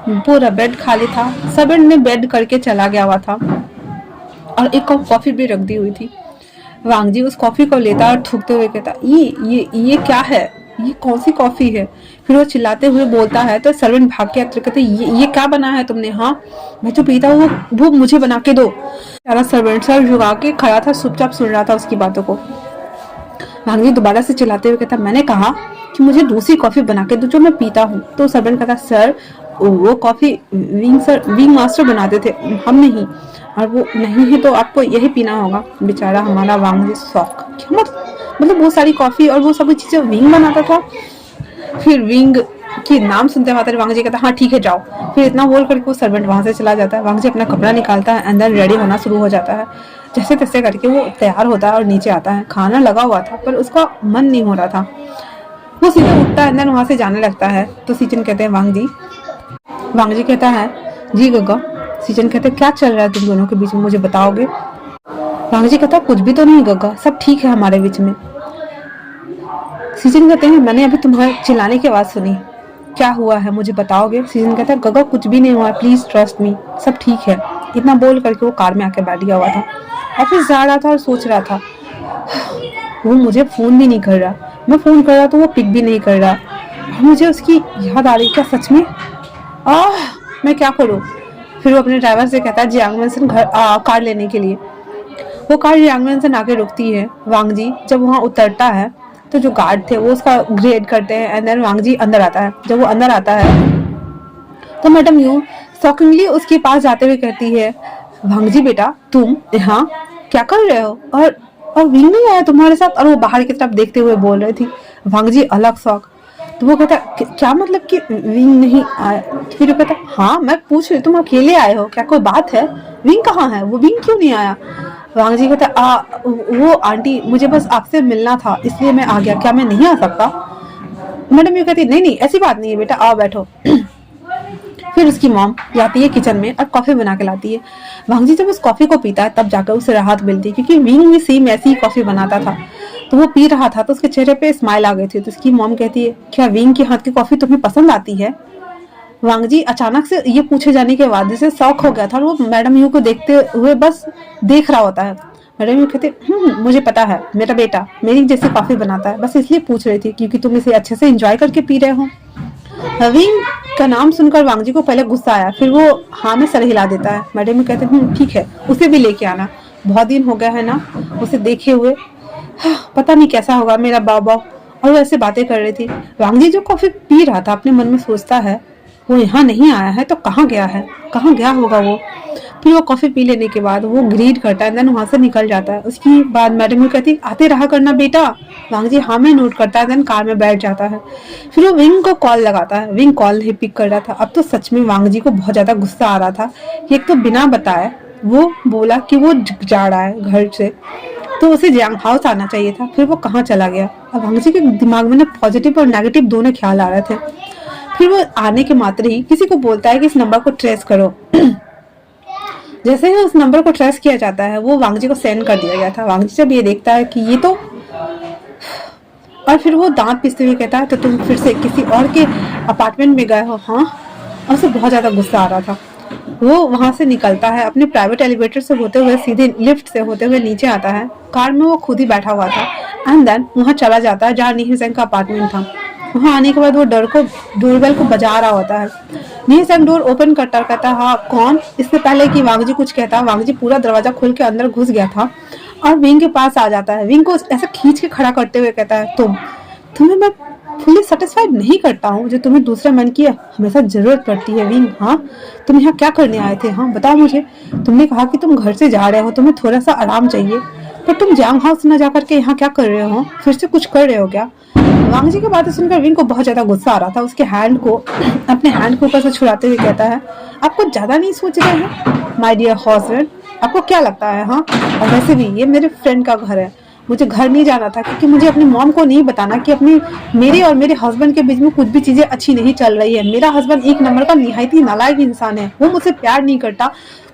पूरा बेड खाली था, सब ने बेड करके चला गया हुआ था और एक कप कॉफी भी रख दी हुई थी। वांगजी उस कॉफी को लेता और थूकते हुए कहता, ये क्या है। ये कौन सी कॉफी है। फिर वो चिल्लाते हुए बोलता है तो सर्वेंट भाग के आते कहते ये क्या बना है तुमने, हाँ मैं जो पीता हूँ वो मुझे बना के दो। सारा सर्वेंट सर झुका के खड़ा था, चुपचाप सुन रहा था उसकी बातों को। वांगी दोबारा से चिल्लाते हुए कहता मैंने कहा कि मुझे दूसरी कॉफी बना के दो जो मैं पीता हूँ। तो सर्वेंट कहता सर वो कॉफी विंग मास्टर बनाते थे, हम नहीं, और वो नहीं है तो आपको यही पीना होगा। बेचारा हमारा वांगी शौक, क्या मतलब वो सारी कॉफी और वो सब चीजें विंग बनाता था। फिर विंग की नाम सुनते मात्र वांग जी कहता हाँ ठीक है जाओ। फिर इतना बोल करके वो सर्वेंट वहां से चला जाता है। वांग जी अपना कपड़ा निकालता है, अंदर रेडी होना शुरू हो जाता है। जैसे तैसे करके वो तैयार होता है और नीचे आता है। खाना लगा हुआ था पर उसका मन नहीं हो रहा था। वो सीधे उठता है, अंदर वहां से जाने लगता है। तो सीचन कहते हैं वांग जी कहता है जी गग्गा। सीचन कहते क्या चल रहा है तुम दोनों के बीच में, मुझे बताओगे। वांग जी कहता कुछ भी तो नहीं गग्गा, सब ठीक है हमारे बीच में। सीजन कहते हैं मैंने अभी तुम्हारे चिल्लाने की आवाज सुनी, क्या हुआ है मुझे बताओगे। सीजन कहता है गगा कुछ भी नहीं हुआ, प्लीज ट्रस्ट मी, सब ठीक है। इतना बोल करके वो कार में आके बैठ गया हुआ था। ऑफिस जा रहा था और सोच रहा था वो मुझे फोन भी नहीं कर रहा, मैं फोन कर रहा तो वो पिक भी नहीं कर रहा, और मुझे उसकी याद आ रही, क्या सच में मैं क्या करूँ। फिर वो अपने ड्राइवर से कहता है जियांग मेंसन कार लेने के लिए। वो कार जियांग मेंसन आके रुकती है। वांग जी जब वहाँ उतरता है तो जो गार्ड थे वो उसका ग्रेड करते हैं एंड देन वांग जी अंदर आता है। जब वो अंदर आता है तो मैडम यू शॉकिंगली उसके पास जाते हुए कहती है वांग जी बेटा तुम यहाँ क्या कर रहे हो, और विंग नहीं आया तुम्हारे साथ। और वो बाहर की तरफ देखते हुए बोल रही थी। वांग जी अलग शौक। तो वो कहता क्या मतलब कि विंग नहीं आया। फिर वो कहता हाँ मैं पूछ रही तुम अकेले आए हो क्या, कोई बात है, विंग कहाँ है, वो विंग क्यों नहीं आया। वांग जी कहता वो आंटी मुझे बस आपसे मिलना था इसलिए मैं आ गया, क्या मैं नहीं आ सकता। मैडम ये कहती नहीं ऐसी बात नहीं है बेटा, आओ बैठो। फिर उसकी मॉम जाती है किचन में और कॉफी बना के लाती है। वांग जी जब उस कॉफी को पीता है तब जाकर उसे राहत मिलती है, क्योंकि विंग भी सेम ऐसी ही कॉफी बनाता था। तो वो पी रहा था तो उसके चेहरे पे स्माइल आ गई थी। तो उसकी मॉम कहती है क्या विंग के हाथ की कॉफी तुम्हें पसंद आती है। वांग जी अचानक से ये पूछे जाने के बाद जैसे शौक हो गया था और वो मैडम यू को देखते हुए बस देख रहा होता है। मैडम यू कहते मुझे पता है मेरा बेटा मेरी जैसे कॉफी बनाता है, बस इसलिए पूछ रही थी क्योंकि तुम इसे अच्छे से एंजॉय करके पी रहे हो। विंग का नाम सुनकर वांग जी को पहले गुस्सा आया, फिर वो हाँ में सर हिला देता है। मैडम कहते ठीक है उसे भी लेके आना, बहुत दिन हो गया है ना उसे देखे हुए, पता नहीं कैसा होगा मेरा बाबा। और वो ऐसे बातें कर रही थी। वांग जी जो कॉफी पी रहा था अपने मन में सोचता है वो यहाँ नहीं आया है तो कहाँ गया है, कहाँ गया होगा वो। फिर वो कॉफी पी लेने के बाद वो ग्रीड करता है, देन वहां से निकल जाता है। उसकी बाद मैडम को कहती आते रहा करना बेटा। वांग जी हाँ में नोट करता है, देन कार में बैठ जाता है। फिर वो विंग को कॉल लगाता है, विंग कॉल नहीं पिक कर रहा था। अब तो सच में वांग जी को बहुत ज्यादा गुस्सा आ रहा था। एक तो बिना बताए वो बोला कि वो जा रहा है घर से, तो उसे जियांग हाउस आना चाहिए था, फिर वो कहाँ चला गया। अब वांग जी के दिमाग में ना पॉजिटिव और नेगेटिव दोनों ख्याल आ रहे थे। फिर वो आने के मात्र ही किसी को बोलता है कि इस नंबर को ट्रेस करो। जैसे ही उस नंबर को ट्रेस किया जाता है वो वांग जी को सेंड कर दिया गया था। वांग जी जब ये देखता है कि ये तो, और फिर वो दांत पीसते हुए कहता है तो तुम फिर से किसी और के अपार्टमेंट में गए हो, हाँ। और उसे बहुत ज्यादा गुस्सा आ रहा था। वो वहां से निकलता है अपने प्राइवेट एलिवेटर से होते हुए, सीधे लिफ्ट से होते हुए नीचे आता है। कार में वो खुद ही बैठा हुआ था एंड देन वहां चला जाता है जहाँ नीहिल सेन का अपार्टमेंट था। वहां आने के बाद वो डोरबेल को बजा रहा होता है। नीहिल सेन डोर ओपन करता कहता हाँ कौन। इससे पहले कि वांग जी कुछ कहता, वांग जी पूरा दरवाजा खोल के अंदर घुस गया था और विंग के पास आ जाता है। विंग को ऐसा खींच के खड़ा करते हुए कहता है तुम्हें मैं फुली सेटिस्फाइड नहीं करता हूँ, जो तुम्हें दूसरे मन की हमेशा जरूरत पड़ती है। विंग हाँ तुम यहाँ क्या करने आए थे, हाँ बताओ मुझे। तुमने कहा कि तुम घर से जा रहे हो, तुम्हें थोड़ा सा आराम चाहिए, पर तुम जियांग हाउस न जाकर के यहाँ क्या कर रहे हो, फिर से कुछ कर रहे हो क्या। वांग जी की बातें सुनकर विंग को बहुत ज्यादा गुस्सा आ रहा था। उसके हैंड को अपने हैंड के ऊपर से छुड़ाते हुए कहता है आप कुछ ज्यादा नहीं सोच रहे हैं माय डियर हस्बैंड, आपको क्या लगता है, हाँ। और वैसे भी ये मेरे फ्रेंड का घर है, मुझे घर नहीं जाना था क्योंकि मुझे अपनी मॉम को नहीं बताना कि मेरे और मेरे हस्बैंड के बीच में कुछ भी चीजें अच्छी नहीं चल रही है। मेरा हस्बैंड एक नंबर का निहायत ही नालायक इंसान है, वो मुझसे प्यार नहीं करता,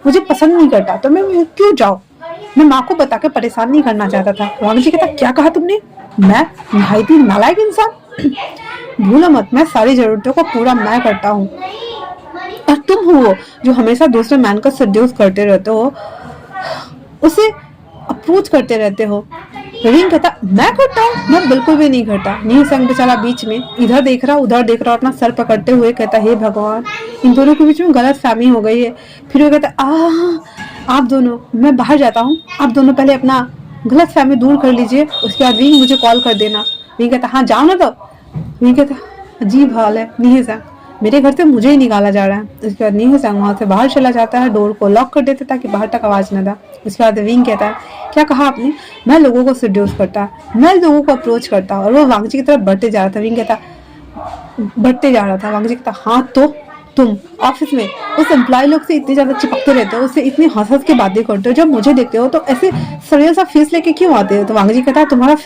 मुझे पसंद नहीं करता, तो मैं क्यों जाऊँ। मैं माँ को बता के परेशान नहीं करना चाहता था। वांग जी कहता क्या कहा तुमने, मैं निहायत ही नालायक इंसान। भूलो मत मैं सारी जरूरतों को पूरा मैं करता हूँ, और तुम हो जो हमेशा दूसरे मैन को सड्यूस करते रहते हो, उसे अप्रोच करते रहते हो। रिंग कहता मैं करता हूँ, मैं बिल्कुल भी नहीं करता। नी संग बेचारा बीच में इधर देख रहा उधर देख रहा, अपना सर पकड़ते हुए कहता हे भगवान, इन दोनों के बीच में गलत फहमी हो गई है। फिर वो कहता आप दोनों, मैं बाहर जाता हूँ, आप दोनों पहले अपना गलत फहमी दूर कर लीजिए, उसके बाद रिंग मुझे कॉल कर देना। रिंग कहता हाँ जाओ ना। तो रिंग कहता अजीब हाल है नी संग, मेरे घर से मुझे ही निकाला जा रहा है। उसके बाद नी संग वहाँ से बाहर चला जाता है, डोर को लॉक कर देता ताकि बाहर तक आवाज न था। उसके बाद विंग कहता है क्या कहा आपने? मैं लोगों को सेड्यूस करता, मैं लोगों को अप्रोच करता, और वो वांगजी की तरफ बढ़ते जा रहा था। विंग कहता बढ़ते जा रहा था। वांगजी कहता हाँ तो तुम ऑफिस में उस एम्प्लॉय लोग से इतने ज्यादा चिपकते रहते हो, उससे इतनी हंस हंस के बातें करते हो, जब मुझे देखते हो तो ऐसे सरियल सा फेस लेके क्यों आते हो? तो वांगजी कहता है तुम्हारा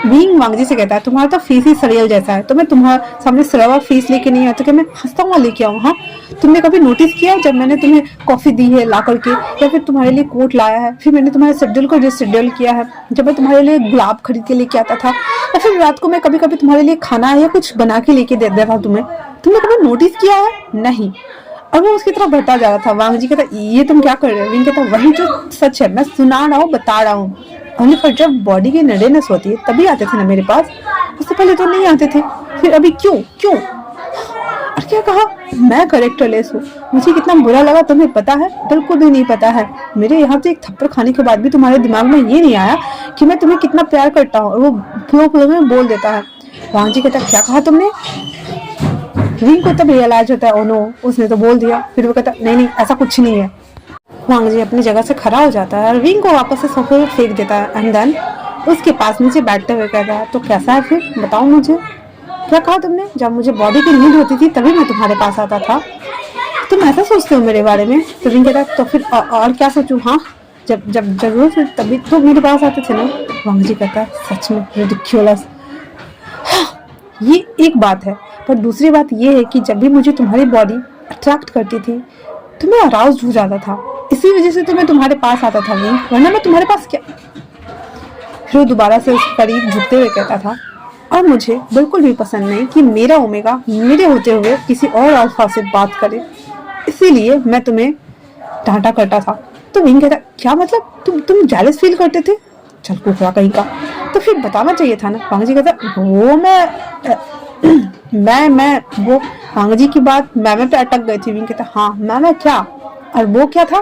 विंग वांगजी से कहता है तुम्हारा तो फेस ही सरियल जैसा है, तो मैं तुम्हारे सामने सरावा फेस लेके नहीं आता कि मैं हंसता हुआ लेके आऊँ? हाँ, तुमने कभी नोटिस किया जब मैंने तुम्हें कॉफी दी है ला करके, या फिर तुम्हारे लिए कोट लाया है, फिर मैंने तुम्हारे शेड्यूल को शेड्यूल किया है, जब मैं तुम्हारे लिए गुलाब खरीद के लेके आता था, या फिर रात को मैं कभी कभी तुम्हारे लिए खाना या कुछ बना के लेके दे देता था तुमने कभी नोटिस किया है? नहीं। और वो उसकी तरफ बढ़ता जा रहा था। वांगजी कहता ये तुम क्या कर रहे हो? विंग कहता वही जो सच है, मैं सुना रहा हूँ, बता रहा हूँ। ओनली फॉर जब बॉडी की नडेनेस होती है तभी आते थे ना मेरे पास, उससे पहले तो नहीं आते थे। फिर अभी क्यों? और क्या कहा? मैं कैरेक्टरलेस हूँ। मुझे कितना बुरा लगा तुम्हें पता है? बिल्कुल भी नहीं पता है। मेरे यहाँ से एक थप्पड़ खाने के बाद भी तुम्हारे दिमाग में ये नहीं आया कि मैं तुम्हें कितना प्यार करता हूँ? और वो फ्लो में बोल देता है। वांगजी कहता क्या कहा तुमने? विंग को तब रियलाइज होता है ओ नो, उसने तो बोल दिया। फिर वो कहता नहीं ऐसा कुछ नहीं है। वांगजी अपनी जगह से खड़ा हो जाता है और विंग को वापस से सोफे पर फेंक देता है। एंड देन उसके पास नीचे बैठते हुए कहता है तो कैसा है फिर बताओ मुझे, क्या कहा तुमने? जब मुझे बॉडी की नीड होती थी तभी मैं तुम्हारे पास आता था, तुम ऐसा सोचते हो मेरे बारे में? तो विंग कहता तो फिर और क्या सोचूं? हाँ, जब जब जरूरत तभी तो मेरे पास आते थे ना। वांगजी कहता है सच में रिडिक्यूलस। ये एक बात है, पर दूसरी बात ये है कि जब भी मुझे तुम्हारी बॉडी अट्रैक्ट करती थी तो मैं अराउज्ड हो जाता था, इसी वजह से तो मैं तुम्हारे पास आता था विंग, वरना मैं तुम्हारे पास क्या। फिर वो दोबारा से उसके करीब झुकते हुए कहता था और मुझे बिल्कुल भी पसंद नहीं कि मेरा ओमेगा मेरे होते हुए किसी और अल्फा से बात करे, इसीलिए मैं तुम्हें डांटा करता था। तो विंग कहता क्या मतलब? तुम जेलस फील करते थे? चल कुकरा कहीं का, तो फिर बताना चाहिए था ना। वांगजी कहता वो मैं वो वांगजी की बात मैं पे अटक गई थी। विंग कहता हाँ मैं क्या? और वो क्या था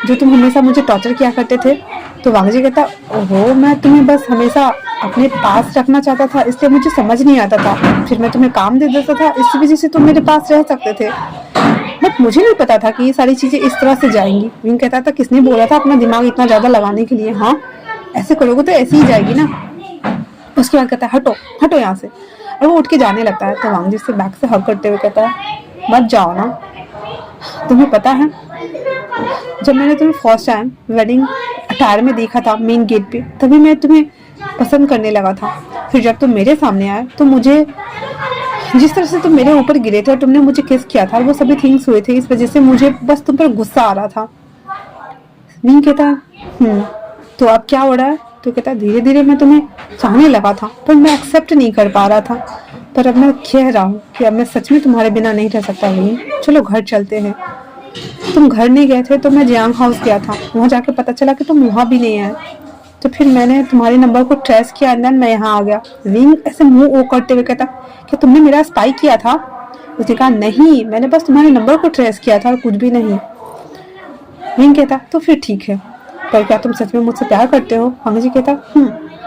जो तुम हमेशा मुझे टॉर्चर किया करते थे? तो वांगजी कहता ओहो, मैं तुम्हें बस हमेशा अपने पास रखना चाहता था, इसलिए मुझे समझ नहीं आता था, फिर मैं तुम्हें काम दे देता था, इस वजह से तुम मेरे पास रह सकते थे, बट मुझे नहीं पता था कि ये सारी चीजें इस तरह से जाएंगी। विंग कहता था किसने बोला था अपना दिमाग इतना ज्यादा लगाने के लिए? हाँ, ऐसे करोगे तो ऐसे ही जाएगी ना। उसके बाद कहता है हटो यहाँ से, और वो उठ के जाने लगता है। तो वांगजी से बैक से हग करते हुए कहता है मत जाओ ना, तुम्हें पता है जब मैंने तुम्हें फर्स्ट टाइम वेडिंग अटायर में देखा था मेन गेट पे, तभी मैं तुम्हें पसंद करने लगा था। फिर जब तुम मेरे सामने आए तो मुझे जिस तरह से तुम मेरे ऊपर गिरे थे और तुमने मुझे किस किया था, वो सभी थिंग्स हुए थे, इस वजह से मुझे बस तुम पर गुस्सा आ रहा था। विंग कहता तो अब क्या हो रहा है? तो कहता धीरे धीरे मैं तुम्हें चाहने लगा था पर मैं एक्सेप्ट नहीं कर पा रहा था, पर अब मैं कह रहा हूँ कि अब मैं सच में तुम्हारे बिना नहीं रह सकता। विंग चलो घर चलते हैं। तुम घर नहीं गए थे तो मैं जियांग हाउस गया था, वहाँ जाके पता चला कि तुम वहाँ भी नहीं आए, तो फिर मैंने तुम्हारे नंबर को ट्रेस किया, अंदर मैं यहाँ आ गया। विंग ऐसे मुंह ओ करते हुए कहता क्या तुमने मेरा स्पाई किया था? उसने कहा नहीं, मैंने बस तुम्हारे नंबर को ट्रेस किया था और कुछ भी नहीं। विंग कहता तो फिर ठीक है, पर क्या तुम सच में मुझसे प्यार करते हो? वांगजी कहता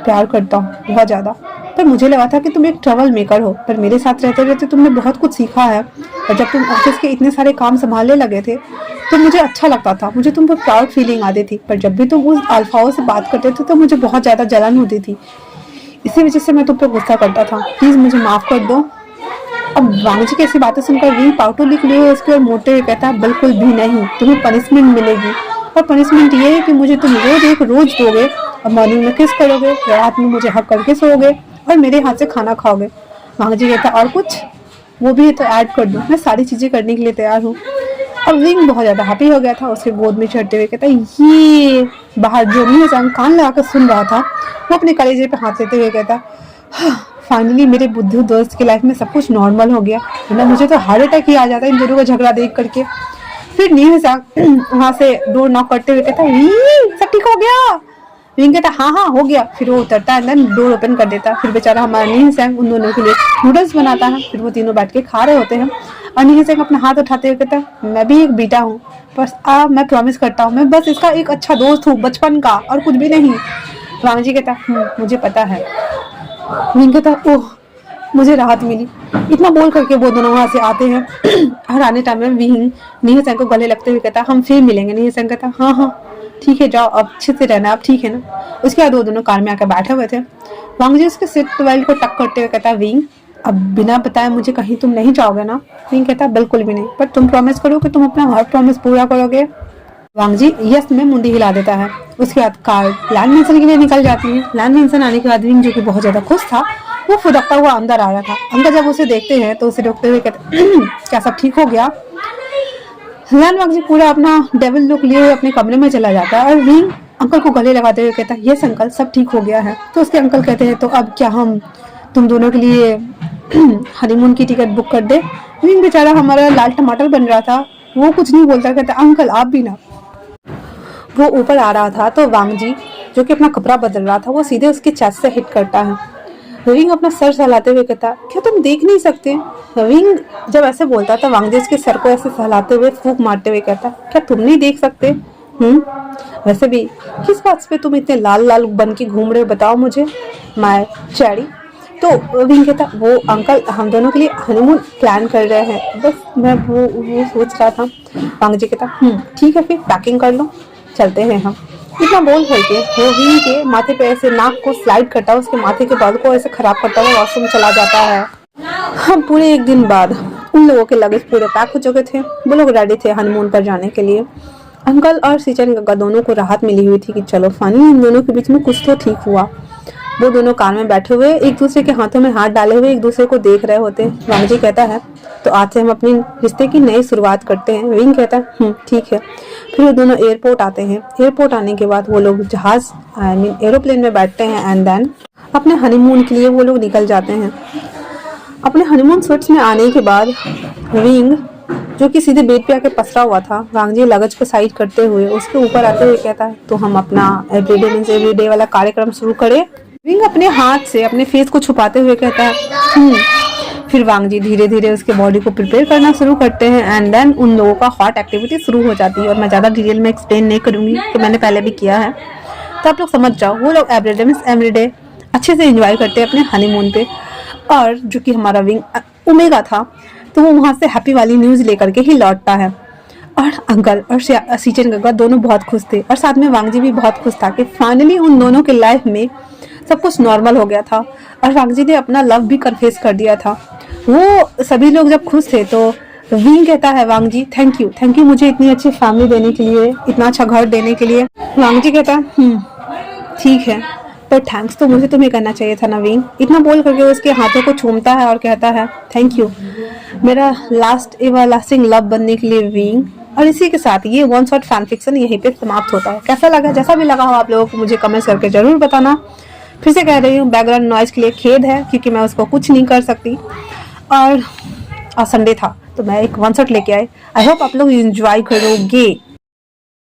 प्यार करता हूँ बहुत ज्यादा, पर मुझे लगा था कि तुम एक ट्रबल मेकर हो, पर मेरे साथ रहते रहते तुमने बहुत कुछ सीखा है, और जब तुम ऑफिस के इतने सारे काम संभालने लगे थे तो मुझे अच्छा लगता था, मुझे तुम पर प्राउड फीलिंग आती थी, पर जब भी तुम उस अल्फाओं से बात करते थे तो मुझे बहुत ज्यादा जलन होती थी, इसी वजह से मैं तुम पर गुस्सा करता था, प्लीज मुझे माफ कर दो। अब वांगजी की ऐसी बातें सुनकर विंग पाउटो लिख लियो इसके और मोटे हुए कहता है बिल्कुल भी नहीं, तुम्हें पनिशमेंट मिलेगी, और पनिशमेंट ये है कि मुझे तुम रोज दोगे, और मॉर्निंग में किस करोगे, रात में मुझे हक करके सोओगे और मेरे हाथ से खाना खाओगे। वांगजी कहता और कुछ? वो भी तो ऐड कर दो, मैं सारी चीजें करने के लिए तैयार हूँ। अब विंग बहुत ज्यादा हैप्पी हो गया था, उसके गोद में चढ़ते हुए कहता ये बाहर जो नहीं संग कान लगाकर सुन रहा था, वो अपने कलेजे पे हाथ लेते हुए कहता फाइनली मेरे बुद्धू दोस्त की लाइफ में सब कुछ नॉर्मल हो गया, वरना मुझे तो हार्ट अटैक ही आ जाता इन दोनों का झगड़ा देख करके। फिर नील वहां से डोर नॉक करते हुए कहता सब ठीक हो गया। विंग कहता हाँ हाँ हो गया, फिर वो उतरता है, देन डोर ओपन कर देता है। फिर बेचारा हमारा नील सैंग उन दोनों के लिए नूडल्स बनाता है, फिर वो तीनों बैठ के खा रहे होते हैं। और नील सैंग अपना हाथ उठाते हुए कहता है मैं भी एक बेटा हूँ, बस मैं प्रॉमिस करता हूँ मैं बस इसका एक अच्छा दोस्त हूँ बचपन का, और कुछ भी नहीं। वांग जी कहता मुझे पता है। विंग कहता ओह मुझे राहत मिली। इतना बोल करके वो दोनों वहां से आते हैं। और आने टाइम में विंग नील सैंग को गले लगते हुए कहता हम फिर मिलेंगे। नील सैंग कहता हाँ हाँ ठीक है जाओ, अब अच्छे से रहना, आप ठीक है ना। उसके बाद वो दोनों कार में आकर बैठे हुए थे। वांग जी उसके सीट बेल्ट को टक करते हुए कहता विंग अब बिना बताए मुझे कहीं तुम नहीं जाओगे ना। विंग कहता बिल्कुल भी नहीं, पर तुम प्रॉमिस करो कि तुम अपना हर प्रॉमिस पूरा करोगे। वांग जी यस में मुंडी हिला देता है। उसके बाद कार लैंड मेंशन के लिए निकल जाती है। लैंड मेंशन आने के बाद विंग जो कि बहुत ज्यादा खुश था, वो फुदकता हुआ अंदर आ रहा था। अंकल जब उसे देखते हैं तो उसे रोकते हुए कहते क्या सब ठीक हो गया। लैंड वांग जी पूरा अपना डेविल लुक लिए हुए अपने कमरे में चला जाता है और विंग अंकल को गले लगाते हुए कहता है यस अंकल सब ठीक हो गया है। तो उसके अंकल कहते हैं तो अब क्या हम तुम दोनों के लिए हनीमून की टिकट बुक कर दे। विंग बेचारा हमारा लाल टमाटर बन रहा था, वो कुछ नहीं बोलता, कहता अंकल आप भी ना। वो ऊपर आ रहा था तो वांग जी जो कि अपना कपड़ा बदल रहा था वो सीधे उसके चेस्ट से हिट करता है। विंग अपना सर सहलाते हुए कहता क्या तुम देख नहीं सकते। विंग जब ऐसे बोलता था वांग जी उसके सर को ऐसे सहलाते हुए फूंक मारते हुए कहता क्या तुम नहीं देख सकते। वैसे भी किस बात पे तुम इतने लाल लाल बन के घूम रहे हो बताओ मुझे माय चैडी। तो विंग कहता वो अंकल हम दोनों के लिए हनीमून प्लान कर रहे हैं, बस मैं वो सोच रहा था। वांग जी कहता ठीक है फिर पैकिंग कर लो चलते हैं हम। इतना बोल करके वो विंग के माथे पे ऐसे नाक को स्लाइड करता है, उसके माथे के बाल को ऐसे खराब करता हुआ वॉशरूम चला जाता है। हम पूरे एक दिन बाद उन लोगों के लगेज पूरे पैक हो चुके थे, वो लोग रेडी थे हनीमून पर जाने के लिए। अंकल और सीचन गग्गा दोनों को राहत मिली हुई थी कि चलो फाइनली इन दोनों के बीच में कुछ तो ठीक हुआ। वो दोनों कार में बैठे हुए एक दूसरे के हाथों में हाथ डाले हुए एक दूसरे को देख रहे होते। वांग जी कहता है तो आज से हम अपने रिश्ते की नई शुरुआत करते हैं। विंग कहता है ठीक है। फिर वो दोनों एयरपोर्ट आते हैं। एयरपोर्ट आने के बाद वो लोग जहाज एरोप्लेन में बैठते हैं एंड देन अपने हनीमून के लिए वो लोग निकल जाते हैं। अपने हनीमून स्वीट्स में आने के बाद विंग जो कि सीधे बेड पे आके पसरा हुआ था, वांग जी लगेज को साइड करते हुए उसके ऊपर आते हुए कहता है तो हम अपना एवरीडे वाला कार्यक्रम शुरू करें। विंग अपने हाथ से अपने फेस को छुपाते हुए कहता है फिर वांग जी धीरे धीरे उसके बॉडी को प्रिपेयर करना शुरू करते हैं एंड देन उन लोगों का हॉट एक्टिविटी शुरू हो जाती है। और मैं ज़्यादा डिटेल में एक्सप्लेन नहीं करूंगी कि मैंने पहले भी किया है, तो आप लोग समझ जाओ। वो लोग एवरीडे अच्छे से एंजॉय करते हैं अपने हनीमून पे। और जो कि हमारा विंग ओमेगा था तो वो वहाँ से हैप्पी वाली न्यूज़ लेकर के ही लौटता है। और अंकल और सीचन गग्गा दोनों बहुत खुश थे और साथ में वांग जी भी बहुत खुश था कि फाइनली उन दोनों के लाइफ में सब कुछ नॉर्मल हो गया था। और वांग जी ने अपना लव भी कन्फेस कर दिया था। वो सभी लोग जब खुश थे तो विंग कहता है वांग जी थैंक यू मुझे इतनी अच्छी फैमिली देने के लिए, इतना अच्छा घर देने के लिए। वांग जी कहता है ठीक है पर थैंक्स तो मुझे तुम्हें करना चाहिए था ना विंग। इतना बोल करके उसके हाथों को चूमता है और कहता है थैंक यू मेरा लास्ट एवर लास्टिंग लव बनने के लिए विंग। और इसी के साथ ये वन शॉट फैन फिक्शन यहीं पे समाप्त होता है। कैसा लगा, जैसा भी लगा हो आप लोगों को मुझे कमेंट करके जरूर बताना। फिर से कह रही हूँ बैकग्राउंड नॉइज के लिए खेद है क्योंकि मैं उसको कुछ नहीं कर सकती। और संडे था तो मैं एक वन शॉट लेके आई। आई होप आप लोग एंजॉय करोगे।